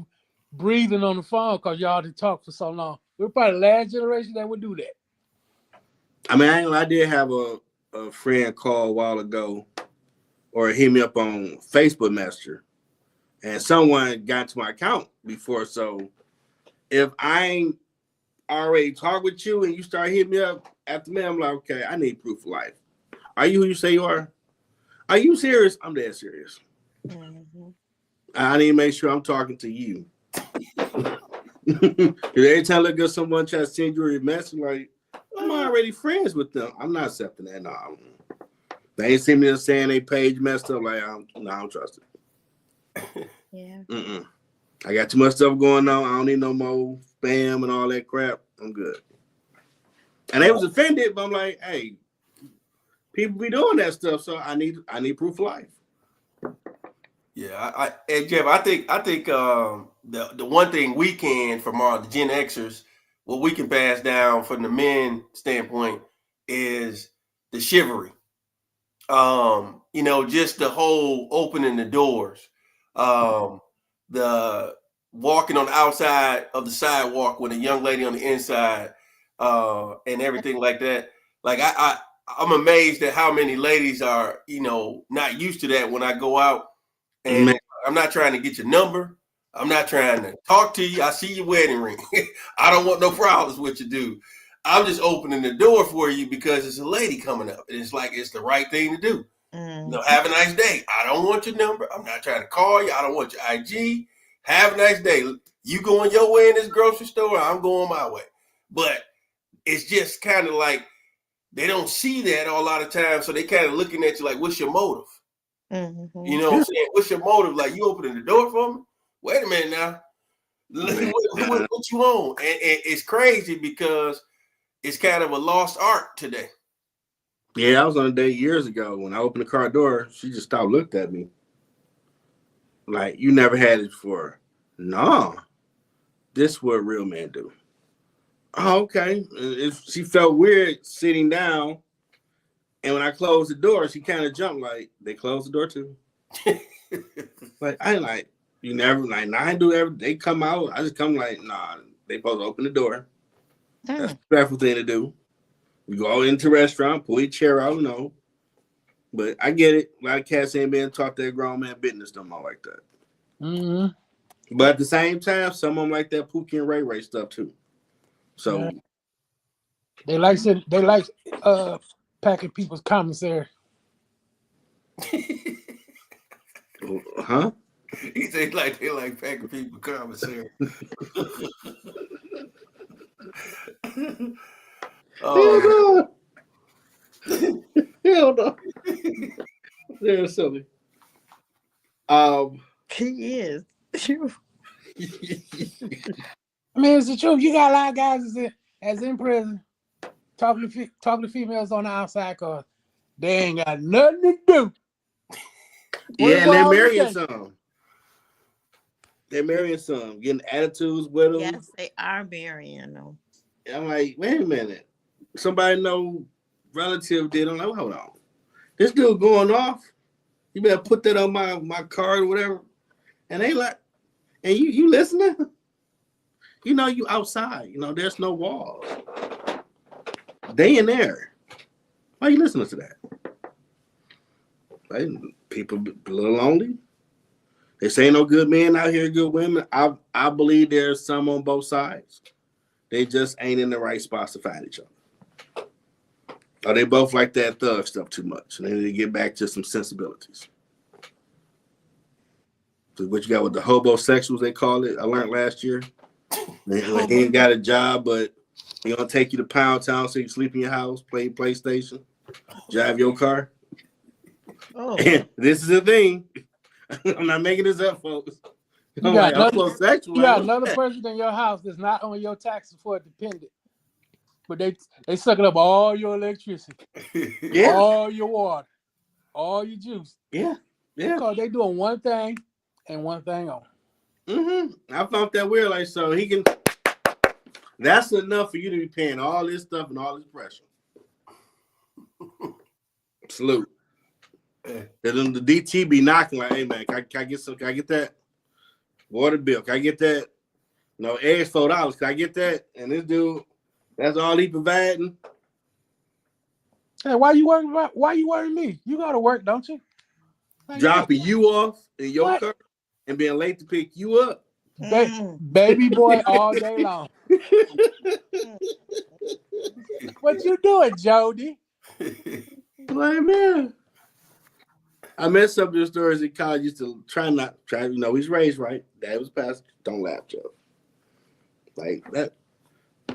Speaker 5: breathing on the phone because y'all didn't talk for so long. We're probably the last generation that would do that.
Speaker 1: I mean, I did have a friend call a while ago or hit me up on Facebook Messenger, and someone got to my account before. So if I ain't already talk with you and you start hitting me up after me, I'm like, okay, I need proof of life. Are you who you say you are? Are you serious? I'm dead serious.
Speaker 3: Mm-hmm.
Speaker 1: I need to make sure I'm talking to you. Every time I look at someone try to send you a message, like, I'm already friends with them. I'm not accepting that. No, they ain't seen me saying they page messed up. Like, I don't trust it.
Speaker 3: Yeah.
Speaker 1: Mm-mm. I got too much stuff going on. I don't need no more spam and all that crap. I'm good. And they was offended, but I'm like, hey, people be doing that stuff, so I need proof of life.
Speaker 2: Yeah, and Jeff, I think the one thing we can from the Gen Xers, what we can pass down from the men standpoint is the chivalry. Just the whole opening the doors, the walking on the outside of the sidewalk with a young lady on the inside, and everything like that. Like I'm amazed at how many ladies are, not used to that when I go out. And I'm not trying to get your number. I'm not trying to talk to you. I see your wedding ring. I don't want no problems with you, dude. I'm just opening the door for you because it's a lady coming up. And it's like, it's the right thing to do.
Speaker 3: Mm-hmm.
Speaker 2: Have a nice day. I don't want your number. I'm not trying to call you. I don't want your IG. Have a nice day. You going your way in this grocery store. I'm going my way. But it's just kind of like they don't see that a lot of times. So they kind of looking at you like, what's your motive?
Speaker 3: Mm-hmm.
Speaker 2: You know what I'm saying? What's your motive? Like, you opening the door for me? Wait a minute now. What you on? And it's crazy because it's kind of a lost art today.
Speaker 1: Yeah, I was on a date years ago. When I opened the car door, she just stopped, looked at me. Like, you never had it before. No. This is what real men do. Oh, okay. If she felt weird sitting down, and when I closed the door, she kind of jumped like, they closed the door too. Like, I ain't like, you never, like, nah, I do every, they come out. I just come like, nah, they supposed to open the door. That's a respectful thing to do. You go into a restaurant, pull your chair out, no. But I get it. A lot of cats ain't been taught their grown man business no more like that.
Speaker 5: Mm-hmm.
Speaker 1: But at the same time, some of them like that Pookie and Ray Ray stuff too. So
Speaker 5: yeah. They like packing people's commissary.
Speaker 1: Huh?
Speaker 2: He said they like packing people's commissary.
Speaker 1: Hell no. They're silly.
Speaker 3: He is.
Speaker 5: I mean, it's the truth. You got a lot of guys that's in prison talking to females on the outside because they ain't got nothing to do.
Speaker 1: Yeah, and they're marrying some. They're marrying some, getting attitudes with them.
Speaker 3: Yes, they are marrying them.
Speaker 1: I'm like, wait a minute. Somebody know relative did. I'm like, hold on. This dude going off. You better put that on my card or whatever. And they like, and you listening? You know, you outside. You know, there's no walls. They in there. Why are you listening to that? Like, people a little lonely. They say no good men out here, good women. I believe there's some on both sides. They just ain't in the right spots to find each other. Or they both like that thug stuff too much. And they need to get back to some sensibilities. So what you got with the hobosexuals, they call it. I learned last year. He ain't got a job, but he gonna take you to Pound Town so you sleep in your house, play PlayStation, drive your car.
Speaker 3: Oh.
Speaker 1: And this is the thing. I'm not making this up, folks.
Speaker 5: You got
Speaker 1: another
Speaker 5: person in your house that's not on your taxes for a dependent, but they sucking up all your electricity, all your water, all your juice.
Speaker 1: Yeah.
Speaker 5: Because they doing one thing and one thing on.
Speaker 1: I found that weird. Like, so he can. That's enough for you to be paying all this stuff and all this pressure. Salute. And then the DT be knocking like, hey man, can I get some? Can I get that water bill? Can I get that No, eggs $4. Can I get that? And this dude, that's all he providing.
Speaker 5: Hey, why you worrying me? You go to work, don't you? Like,
Speaker 1: Dropping you off in your
Speaker 5: What?
Speaker 1: car and being late to pick you up.
Speaker 5: Baby boy all day long. What you doing, Jody?
Speaker 1: Like, man. I met some of the stories in college. Used to try, he's raised right. Dad was pastor. Don't laugh, Joe. Like that.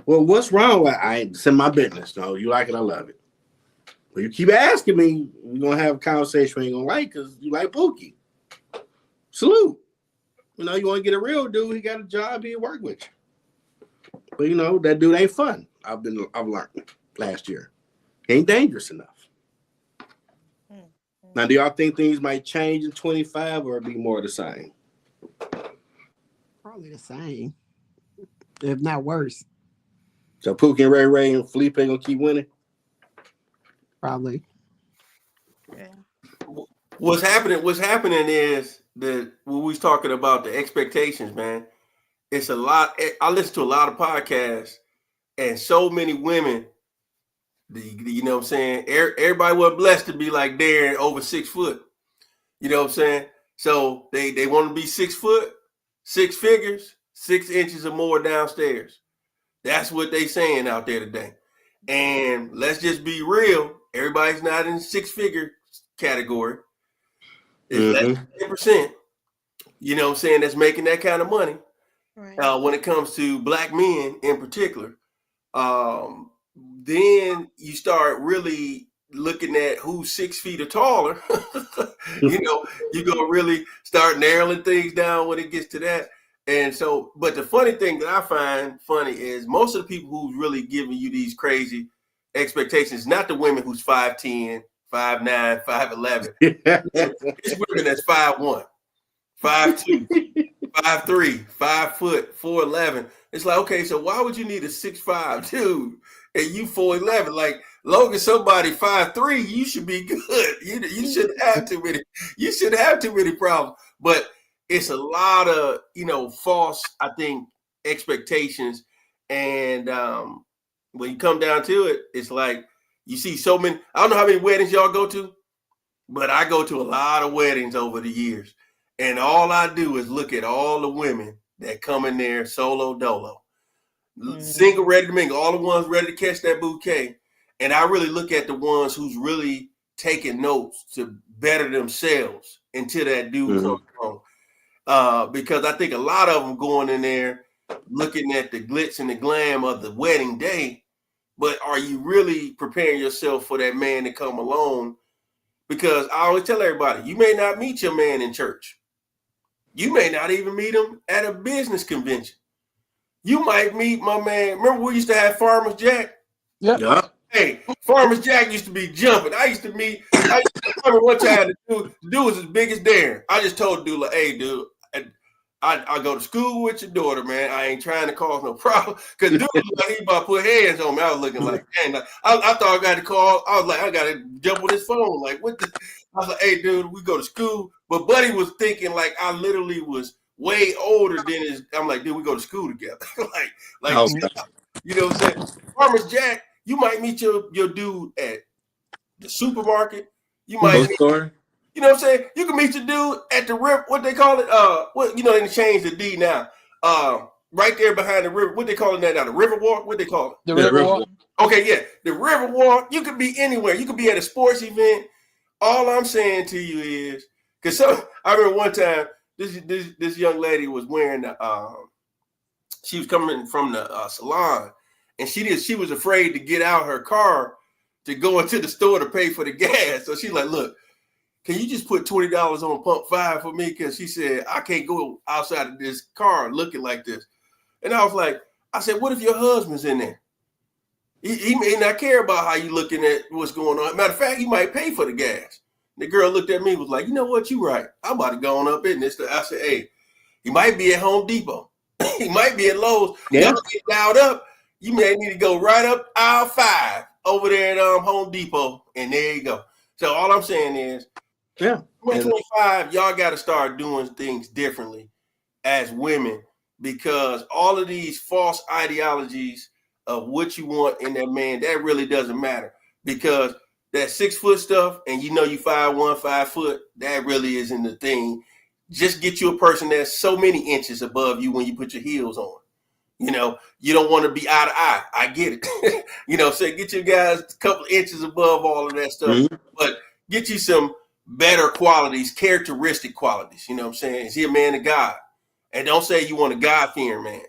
Speaker 1: Well, what's wrong with I ain't in my business. No, you like it, I love it. But you keep asking me, we're gonna have a conversation we ain't gonna like because you like Pookie. Salute. You know, you want to get a real dude, he got a job, he'll work with you. But you know, that dude ain't fun. I've learned last year. He ain't dangerous enough. Now, do y'all think things might change in 25 or be more the same?
Speaker 4: Probably the same, if not worse.
Speaker 1: So Pookie and Ray and Felipe gonna keep winning?
Speaker 4: Probably.
Speaker 3: Yeah.
Speaker 2: What's happening is that when we was talking about the expectations, man, it's a lot. I listen to a lot of podcasts and so many women, you know what I'm saying? Everybody was blessed to be like Darren over 6 foot. You know what I'm saying? So they want to be 6 foot, 6 figures, 6 inches or more downstairs. That's what they saying out there today. And let's just be real. Everybody's not in 6-figure category. It's less than 10%. You know what I'm saying? That's making that kind of money.
Speaker 3: Right.
Speaker 2: When it comes to black men in particular. Then you start really looking at who's 6 feet or taller. You know, you go really start narrowing things down when it gets to that. And so, but the funny thing that I find funny is most of the people who's really giving you these crazy expectations, not the women who's 5'10", 5'9", 5'11". It's women that's 5'1", 5'2", 5'3", 5 foot, 4'11". It's like, okay, so why would you need a 6'5" dude and you 4'11"? Like, long as somebody 5'3", you should be good. You shouldn't have too many. You shouldn't have too many problems. But it's a lot of, false, I think, expectations. And when you come down to it, it's like you see so many. I don't know how many weddings y'all go to, but I go to a lot of weddings over the years. And all I do is look at all the women that come in there solo dolo, single, ready to mingle, all the ones ready to catch that bouquet. And I really look at the ones who's really taking notes to better themselves until that dude comes along. Because I think a lot of them going in there looking at the glitz and the glam of the wedding day, but are you really preparing yourself for that man to come along? Because I always tell everybody, you may not meet your man in church. You may not even meet him at a business convention. You might meet my man. Remember we used to have Farmer's Jack?
Speaker 1: Yeah.
Speaker 2: Hey, Farmer's Jack used to be jumping. I remember one time the dude was as big as Darren. I just told the dude, like, hey, dude, I go to school with your daughter, man. I ain't trying to cause no problem. Because dude looked like he about to put hands on me. I was looking like, dang, I thought I got to call. I was like, I got to jump on his phone. Like, what the? I was like, hey, dude, we go to school. But Buddy was thinking like I literally was way older than his. I'm like, dude, we go to school together. You know what I'm saying? Farmer's Jack, you might meet your dude at the supermarket. You might
Speaker 1: store.
Speaker 2: You know what I'm saying? You can meet your dude at the river. What they call it? They changed the D now. Right there behind the river. What they calling that now? The river walk? What they call it?
Speaker 5: The river walk.
Speaker 2: Okay, yeah. The river walk. You could be anywhere. You could be at a sports event. All I'm saying to you is, because I remember one time this young lady was wearing she was coming from the salon, and she was afraid to get out her car to go into the store to pay for the gas. So she's like, look, can you just put $20 on pump 5 for me? Because she said, I can't go outside of this car looking like this. And I was like, I said, what if your husband's in there? He may not care about how you looking at what's going on. Matter of fact, he might pay for the gas. The girl looked at me, was like, you know what? You right. I'm about to go on up in this. I said, hey, he might be at Home Depot. He might be at Lowe's.
Speaker 1: Yeah.
Speaker 2: Y'all get dialed up. You may need to go right up aisle 5 over there at Home Depot. And there you go. So all I'm saying is, 2025, y'all got to start doing things differently as women, because all of these false ideologies of what you want in that man, that really doesn't matter, because that 6 foot stuff, and you 5'1", 5 foot, that really isn't the thing. Just get you a person that's so many inches above you when you put your heels on. You don't want to be eye to eye. I get it. So get you guys a couple of inches above all of that stuff, but get you some better qualities, characteristic qualities. You know what I'm saying? Is he a man of God? And don't say you want a God-fearing man.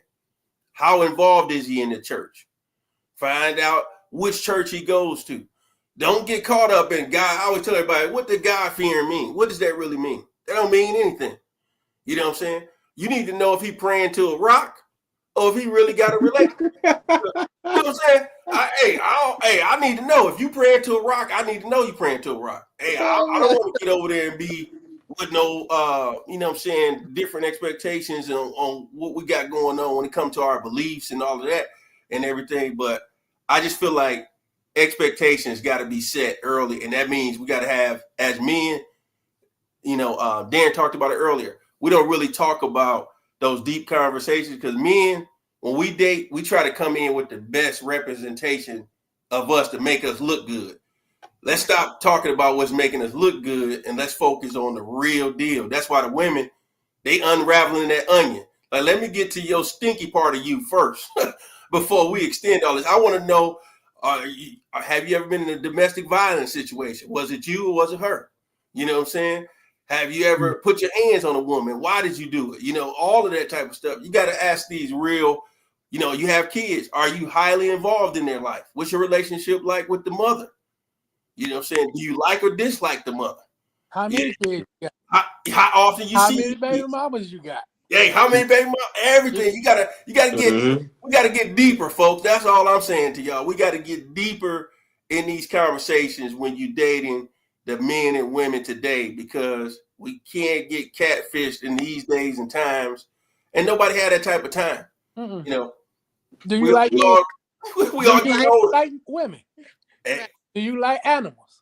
Speaker 2: How involved is he in the church? Find out which church he goes to. Don't get caught up in God. I always tell everybody, what does God-fearing mean? What does that really mean? That don't mean anything. You know what I'm saying? You need to know if he praying to a rock or if he really got a relationship. You know what I'm saying? I need to know. If you praying to a rock, I need to know you praying to a rock. Hey, I don't want to get over there and be with no, you know what I'm saying, different expectations on what we got going on when it comes to our beliefs and all of that and everything. But I just feel like expectations got to be set early. And that means we got to have, as men, Darren talked about it earlier. We don't really talk about those deep conversations because men, when we date, we try to come in with the best representation of us to make us look good. Let's stop talking about what's making us look good and let's focus on the real deal. That's why the women, they unraveling that onion. Like, let me get to your stinky part of you first before we extend all this. I want to know, have you ever been in a domestic violence situation? Was it you or was it her? You know what I'm saying? Have you ever put your hands on a woman? Why did you do it? All of that type of stuff. You got to ask these real, you have kids. Are you highly involved in their life? What's your relationship like with the mother? You know what I'm saying? Do you like or dislike the mother?
Speaker 5: How many kids you got?
Speaker 2: How often you see?
Speaker 5: How many baby mamas you got?
Speaker 2: Hey, how many baby mamas? Everything. You gotta get. We gotta get deeper, folks. That's all I'm saying to y'all. We gotta get deeper in these conversations when you're dating the men and women today, because we can't get catfished in these days and times, and nobody had that type of time.
Speaker 5: Do you like women?
Speaker 2: Hey.
Speaker 5: Do you like animals?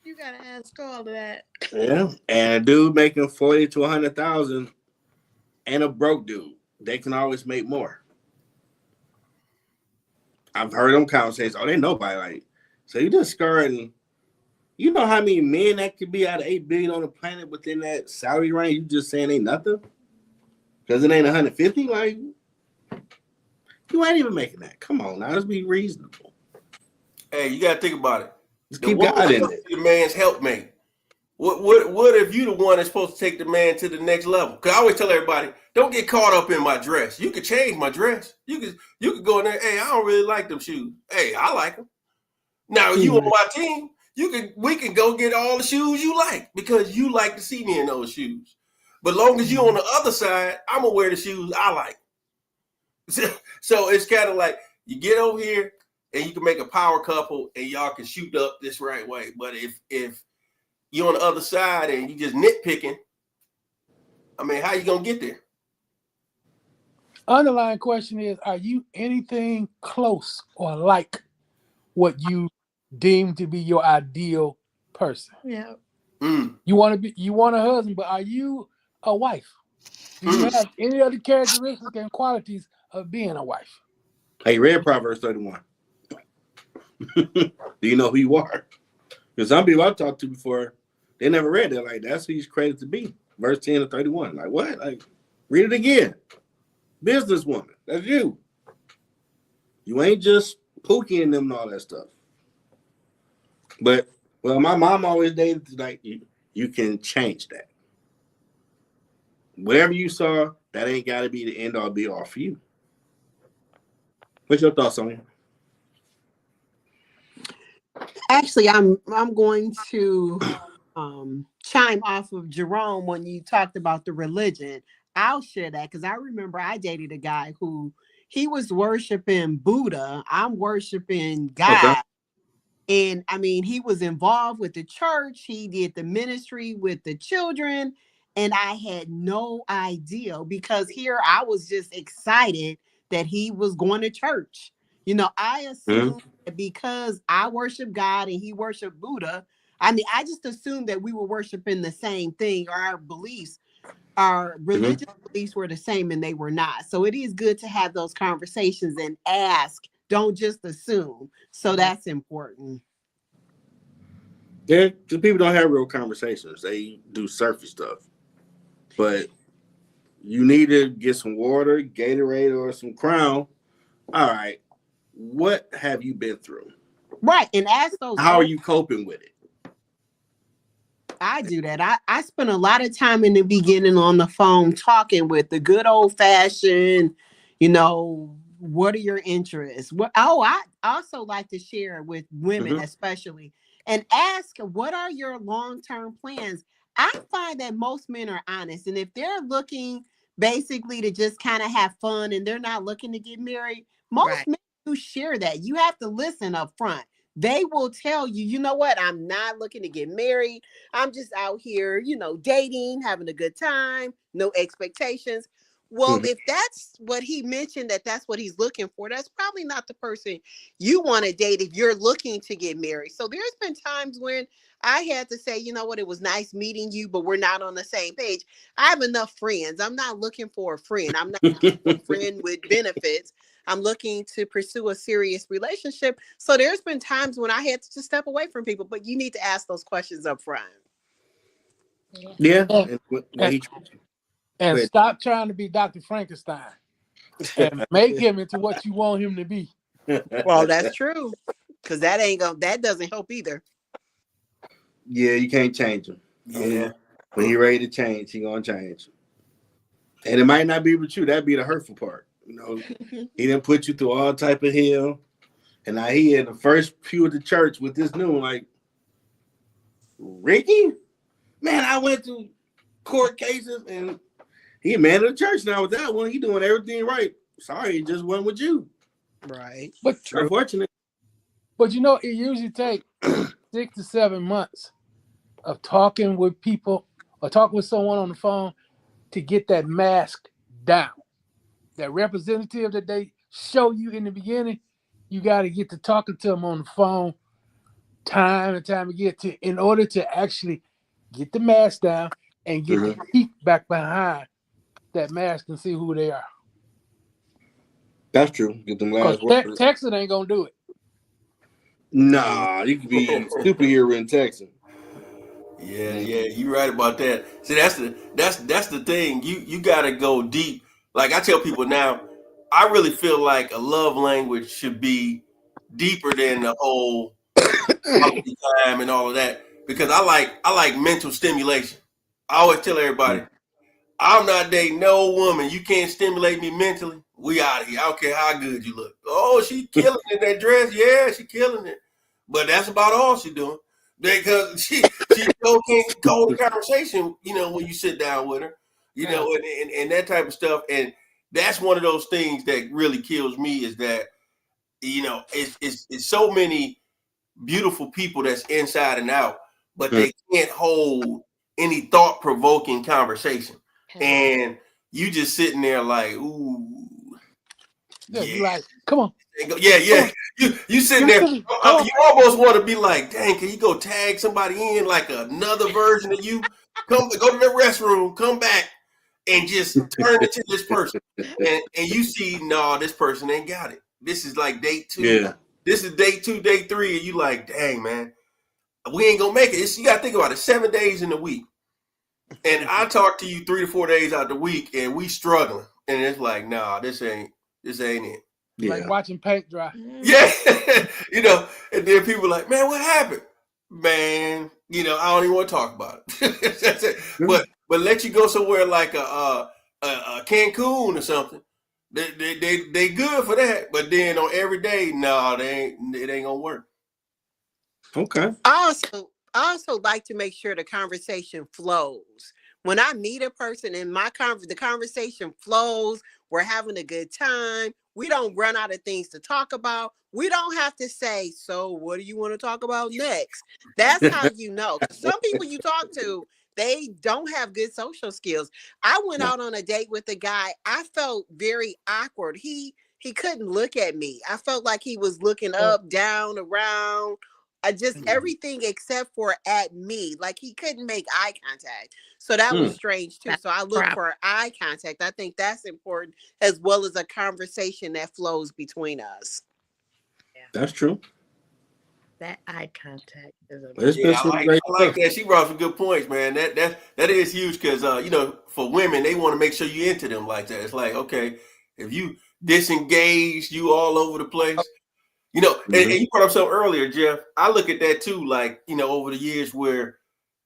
Speaker 3: You gotta ask all of that.
Speaker 1: Yeah, and a dude making 40 to 100,000, and a broke dude, they can always make more. I've heard them conversations. Oh, they nobody like. So you just skirting. You know how many men that could be out of 8 billion on the planet within that salary range? You just saying ain't nothing because it ain't 150. Like, you ain't even making that. Come on, now let's be reasonable.
Speaker 2: Hey, you gotta think about it.
Speaker 1: Just keep God in it.
Speaker 2: The man's helpmate. What if you the one that's supposed to take the man to the next level? Because I always tell everybody, don't get caught up in my dress. You could change my dress. You could go in there. Hey, I don't really like them shoes. Hey, I like them. Now you on my team. We can go get all the shoes you like because you like to see me in those shoes. But long as you on the other side, I'm gonna wear the shoes I like. So it's kind of like you get over here and you can make a power couple and y'all can shoot up this right way. But if you're on the other side and you just nitpicking, I mean, how you gonna get there?
Speaker 5: Underlying question is, are you anything close or like what you deem to be your ideal person?
Speaker 3: Yeah.
Speaker 5: You want a husband, but are you a wife? Do you have any other characteristics and qualities of being a wife?
Speaker 1: Hey, read Proverbs 31. Do you know who you are? Because some people I've talked to before, they never read it. Like, that's who he's credited to be. Verse 10 to 31. Like, what? Like, read it again. Businesswoman. That's you. You ain't just Pookie and them and all that stuff. But, well, my mom always dated like you can change that. Whatever you saw, that ain't got to be the end all be all for you. What's your thoughts on it?
Speaker 4: Actually, I'm going to chime off of Jerome when you talked about the religion. I'll share that because I remember I dated a guy who he was worshiping Buddha. I'm worshiping God. Okay. And I mean, he was involved with the church. He did the ministry with the children. And I had no idea because here I was just excited that he was going to church. I assumed that because I worship God and he worshiped Buddha, I mean, I just assumed that we were worshiping the same thing or our beliefs. our religious beliefs were the same and they were not. So it is good to have those conversations and ask. Don't just assume. So that's important.
Speaker 1: Yeah, because people don't have real conversations. They do surface stuff. But you need to get some water, Gatorade, or some Crown. All right. What have you been through?
Speaker 4: Right. And ask those.
Speaker 1: How are you coping with it?
Speaker 4: I do that. I spent a lot of time in the beginning on the phone talking with the good old fashioned, what are your interests? I also like to share with women, especially, and ask, what are your long-term plans? I find that most men are honest. And if they're looking basically to just kind of have fun and they're not looking to get married, most men do share that. You have to listen up front. They will tell you, you know what? I'm not looking to get married. I'm just out here, dating, having a good time, no expectations. Well, if that's what he mentioned, that's what he's looking for, that's probably not the person you want to date if you're looking to get married. So there's been times when I had to say, you know what, it was nice meeting you, but we're not on the same page. I have enough friends. I'm not looking for a friend. I'm not looking for a friend with benefits. I'm looking to pursue a serious relationship. So there's been times when I had to just step away from people, but you need to ask those questions up front.
Speaker 1: Yeah.
Speaker 5: And stop trying to be Dr. Frankenstein and make him into what you want him to be.
Speaker 4: Well, that's true. Because that doesn't help either.
Speaker 1: Yeah, you can't change him.
Speaker 2: Yeah.
Speaker 1: When he's ready to change, he's gonna change. And it might not be with you. That'd be the hurtful part. He didn't put you through all type of hell. And now he in the first pew of the church with this new one, like, Ricky? Man, I went to court cases and he a man of the church now with that one. He doing everything right. Sorry, it just went with you.
Speaker 4: Right.
Speaker 5: But
Speaker 1: unfortunate.
Speaker 5: But it usually takes 6 to 7 months of talking with people or talking with someone on the phone to get that mask down. That representative that they show you in the beginning, you got to get to talking to them on the phone time and time again in order to actually get the mask down and get the peek back behind that mask and see who they are.
Speaker 1: That's true. Get them last words.
Speaker 5: Texting ain't gonna do it.
Speaker 1: Nah, you can be superhero in Texas.
Speaker 2: Yeah, you're right about that. See, that's the thing. You gotta go deep. Like I tell people now, I really feel like a love language should be deeper than the whole quality time and all of that. Because I like mental stimulation. I always tell everybody, I'm not dating no woman. You can't stimulate me mentally. We out of here. I don't care how good you look. Oh, she killing it in that dress. Yeah, she killing it. But that's about all she doing. Because she still can't hold the conversation, when you sit down with her, and that type of stuff. And that's one of those things that really kills me is that, it's so many beautiful people that's inside and out, but they can't hold any thought-provoking conversation. And you just sitting there like, ooh.
Speaker 5: Yeah. You like, come on.
Speaker 2: Yeah. You sitting there, you almost want to be like, dang, can you go tag somebody in like another version of you? Go to the restroom, come back, and just turn it to this person. And you see, no, this person ain't got it. This is like date 2.
Speaker 1: Yeah.
Speaker 2: This is date 2, date 3, and you like, dang, man, we ain't gonna make it. You gotta think about it. 7 days in a week. And I talk to you 3 to 4 days out the week, and we struggling. And it's like, nah, this ain't it.
Speaker 1: Yeah.
Speaker 5: Like watching paint dry.
Speaker 2: Yeah. And then people are like, man, what happened? Man, I don't even want to talk about it. That's it. But let you go somewhere like a Cancun or something. They good for that. But then on every day, no, it ain't gonna work.
Speaker 1: Okay.
Speaker 4: I also like to make sure the conversation flows. When I meet a person and the conversation flows, we're having a good time. We don't run out of things to talk about. We don't have to say, so what do you want to talk about next? That's how you know. Some people you talk to, they don't have good social skills. I went out on a date with a guy. I felt very awkward. He couldn't look at me. I felt like he was looking up, down, around, just everything except for at me. Like he couldn't make eye contact. So that was strange too.
Speaker 3: That's
Speaker 4: So I look
Speaker 3: prob-
Speaker 4: for eye contact. I think that's important as well as a conversation that flows between us.
Speaker 1: That's true.
Speaker 3: that eye contact is a
Speaker 1: It's been
Speaker 2: Yeah,
Speaker 1: some great
Speaker 2: I like
Speaker 1: stuff.
Speaker 2: that. She brought some good points, man. That is huge because you know, for women, they want to make sure you into them like that. It's like, okay, if you disengage, you all over the place. You know, and you brought up something earlier, Jeff. I look at that too, like, you know, over the years where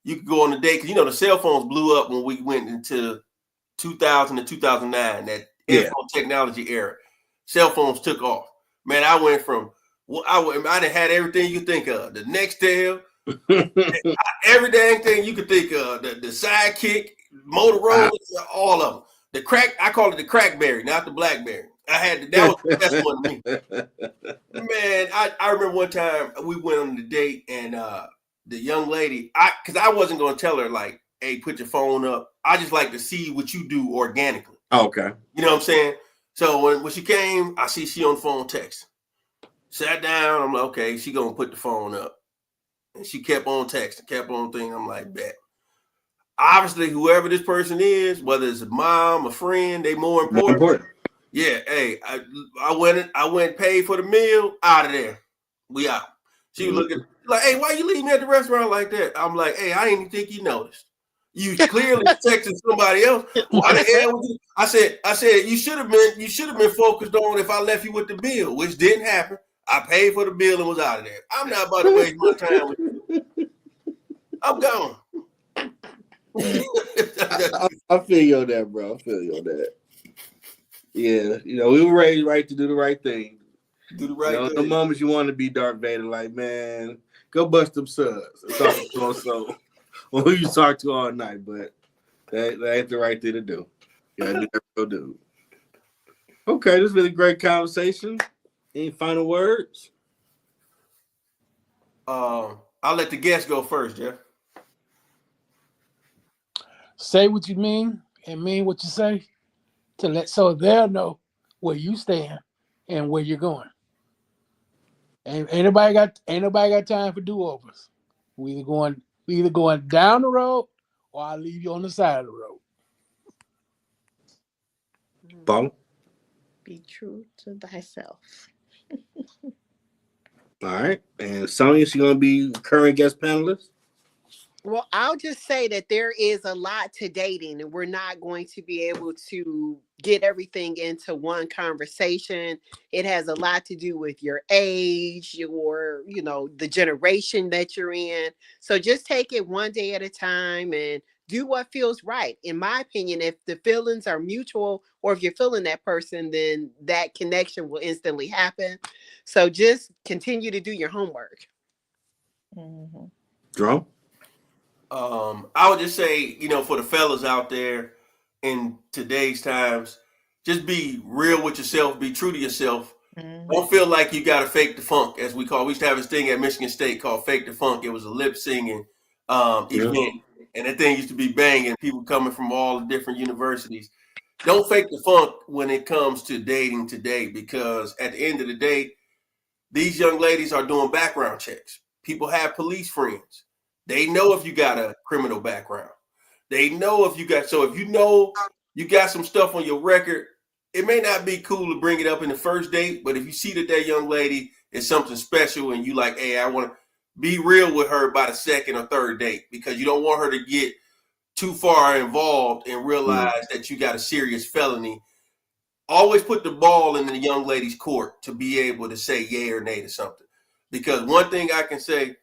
Speaker 2: you could go on a date, because, you know, the cell phones blew up when we went into 2000 to 2009, that
Speaker 1: Yeah.
Speaker 2: info technology era. Cell phones took off. Man, I went from, I done had everything you think of. The Nextel, every dang thing you could think of. The Sidekick, Motorola, all of them. The crack, I call it the Crackberry, not the Blackberry. That was the best one to me. Man, I remember one time we went on a date and the young lady, because I wasn't going to tell her like, hey, put your phone up. I just like to see what you do organically.
Speaker 1: Okay.
Speaker 2: You know what I'm saying? So when she came, I see she on the phone text. Sat down, I'm like, okay, she going to put the phone up. And she kept on texting, kept on thinking. I'm like, bet. Obviously, whoever this person is, whether it's a mom, a friend, they more important. Yeah, hey, I went paid for the meal, out of there. We out. She was looking like, hey, why you leave me at the restaurant like that? I'm like, hey, I didn't even think you noticed. You clearly texting somebody else. Why the hell would you? I said you should have been focused on if I left you with the bill, which didn't happen. I paid for the bill and was out of there. I'm not about to waste my time with you. I'm gone.
Speaker 1: I feel you on that, bro. I feel you on that. Yeah, you know, we were raised right to do the right thing.
Speaker 2: Do the right thing.
Speaker 1: The moments you want to be Darth Vader, like, man, go bust them subs. Talk to them so who you talk to all night, but that ain't the right thing to do. You gotta do that real dude. Okay, this has been a great conversation. Any final words?
Speaker 2: I'll let the guests go first, Jeff.
Speaker 5: Say what you mean and mean what you say so they'll know where you stand and where you're going. Ain't nobody got time for do-overs. We either going down the road or I'll leave you on the side of the road.
Speaker 1: Paul?
Speaker 3: be true to thyself.
Speaker 1: All right. And Sonia, she's gonna be current guest panelist.
Speaker 4: Well, I'll just say that there is a lot to dating, and we're not going to be able to get everything into one conversation. It has a lot to do with your age, the generation that you're in. So just take it one day at a time and do what feels right. In my opinion, if the feelings are mutual or if you're feeling that person, then that connection will instantly happen. So just continue to do your homework.
Speaker 3: Mm-hmm.
Speaker 1: Jerome?
Speaker 2: I would just say, for the fellas out there in today's times, just be real with yourself, be true to yourself.
Speaker 3: Mm-hmm.
Speaker 2: Don't feel like you got to fake the funk, as we used to have this thing at Michigan State called Fake the Funk. It was a lip singing event, and that thing used to be banging. People coming from all the different universities. Don't fake the funk when it comes to dating today, because at the end of the day, these young ladies are doing background checks. People have police friends. They know if you got a criminal background. They know if you got you got some stuff on your record, it may not be cool to bring it up in the first date, but if you see that young lady is something special and you like, hey, I want to be real with her by the second or third date, because you don't want her to get too far involved and realize that you got a serious felony. Always put the ball in the young lady's court to be able to say yay or nay to something. Because one thing I can say,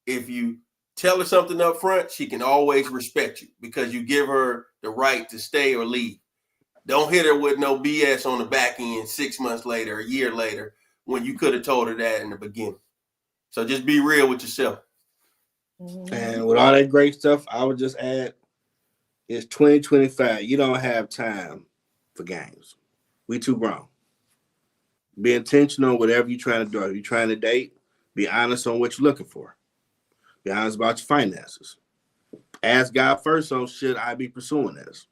Speaker 2: if you tell her something up front, she can always respect you because you give her the right to stay or leave. Don't hit her with no BS on the back end 6 months later, a year later, when you could have told her that in the beginning. So just be real with yourself.
Speaker 1: And with all that great stuff, I would just add, it's 2025. You don't have time for games. We too grown. Be intentional on whatever you're trying to do. If you're trying to date, be honest on what you're looking for. Be honest about your finances. Ask God first on, should I be pursuing this?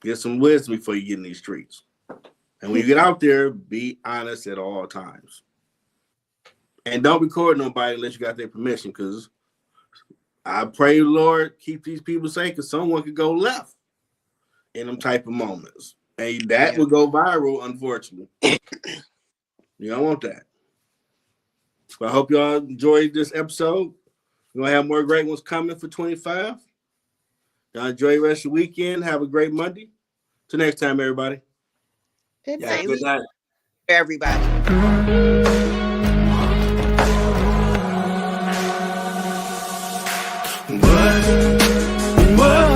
Speaker 1: Get some wisdom before you get in these streets. And when you get out there, be honest at all times. And don't record nobody unless you got their permission, because I pray, Lord, keep these people safe, because someone could go left in them type of moments. And that will go viral, unfortunately. You don't want that. But I hope y'all enjoyed this episode. We're going to have more great ones coming for 25. Y'all enjoy the rest of the weekend. Have a great Monday. Till next time, everybody.
Speaker 4: Good
Speaker 2: Yeah,
Speaker 4: night,
Speaker 2: good night.
Speaker 4: everybody.
Speaker 2: What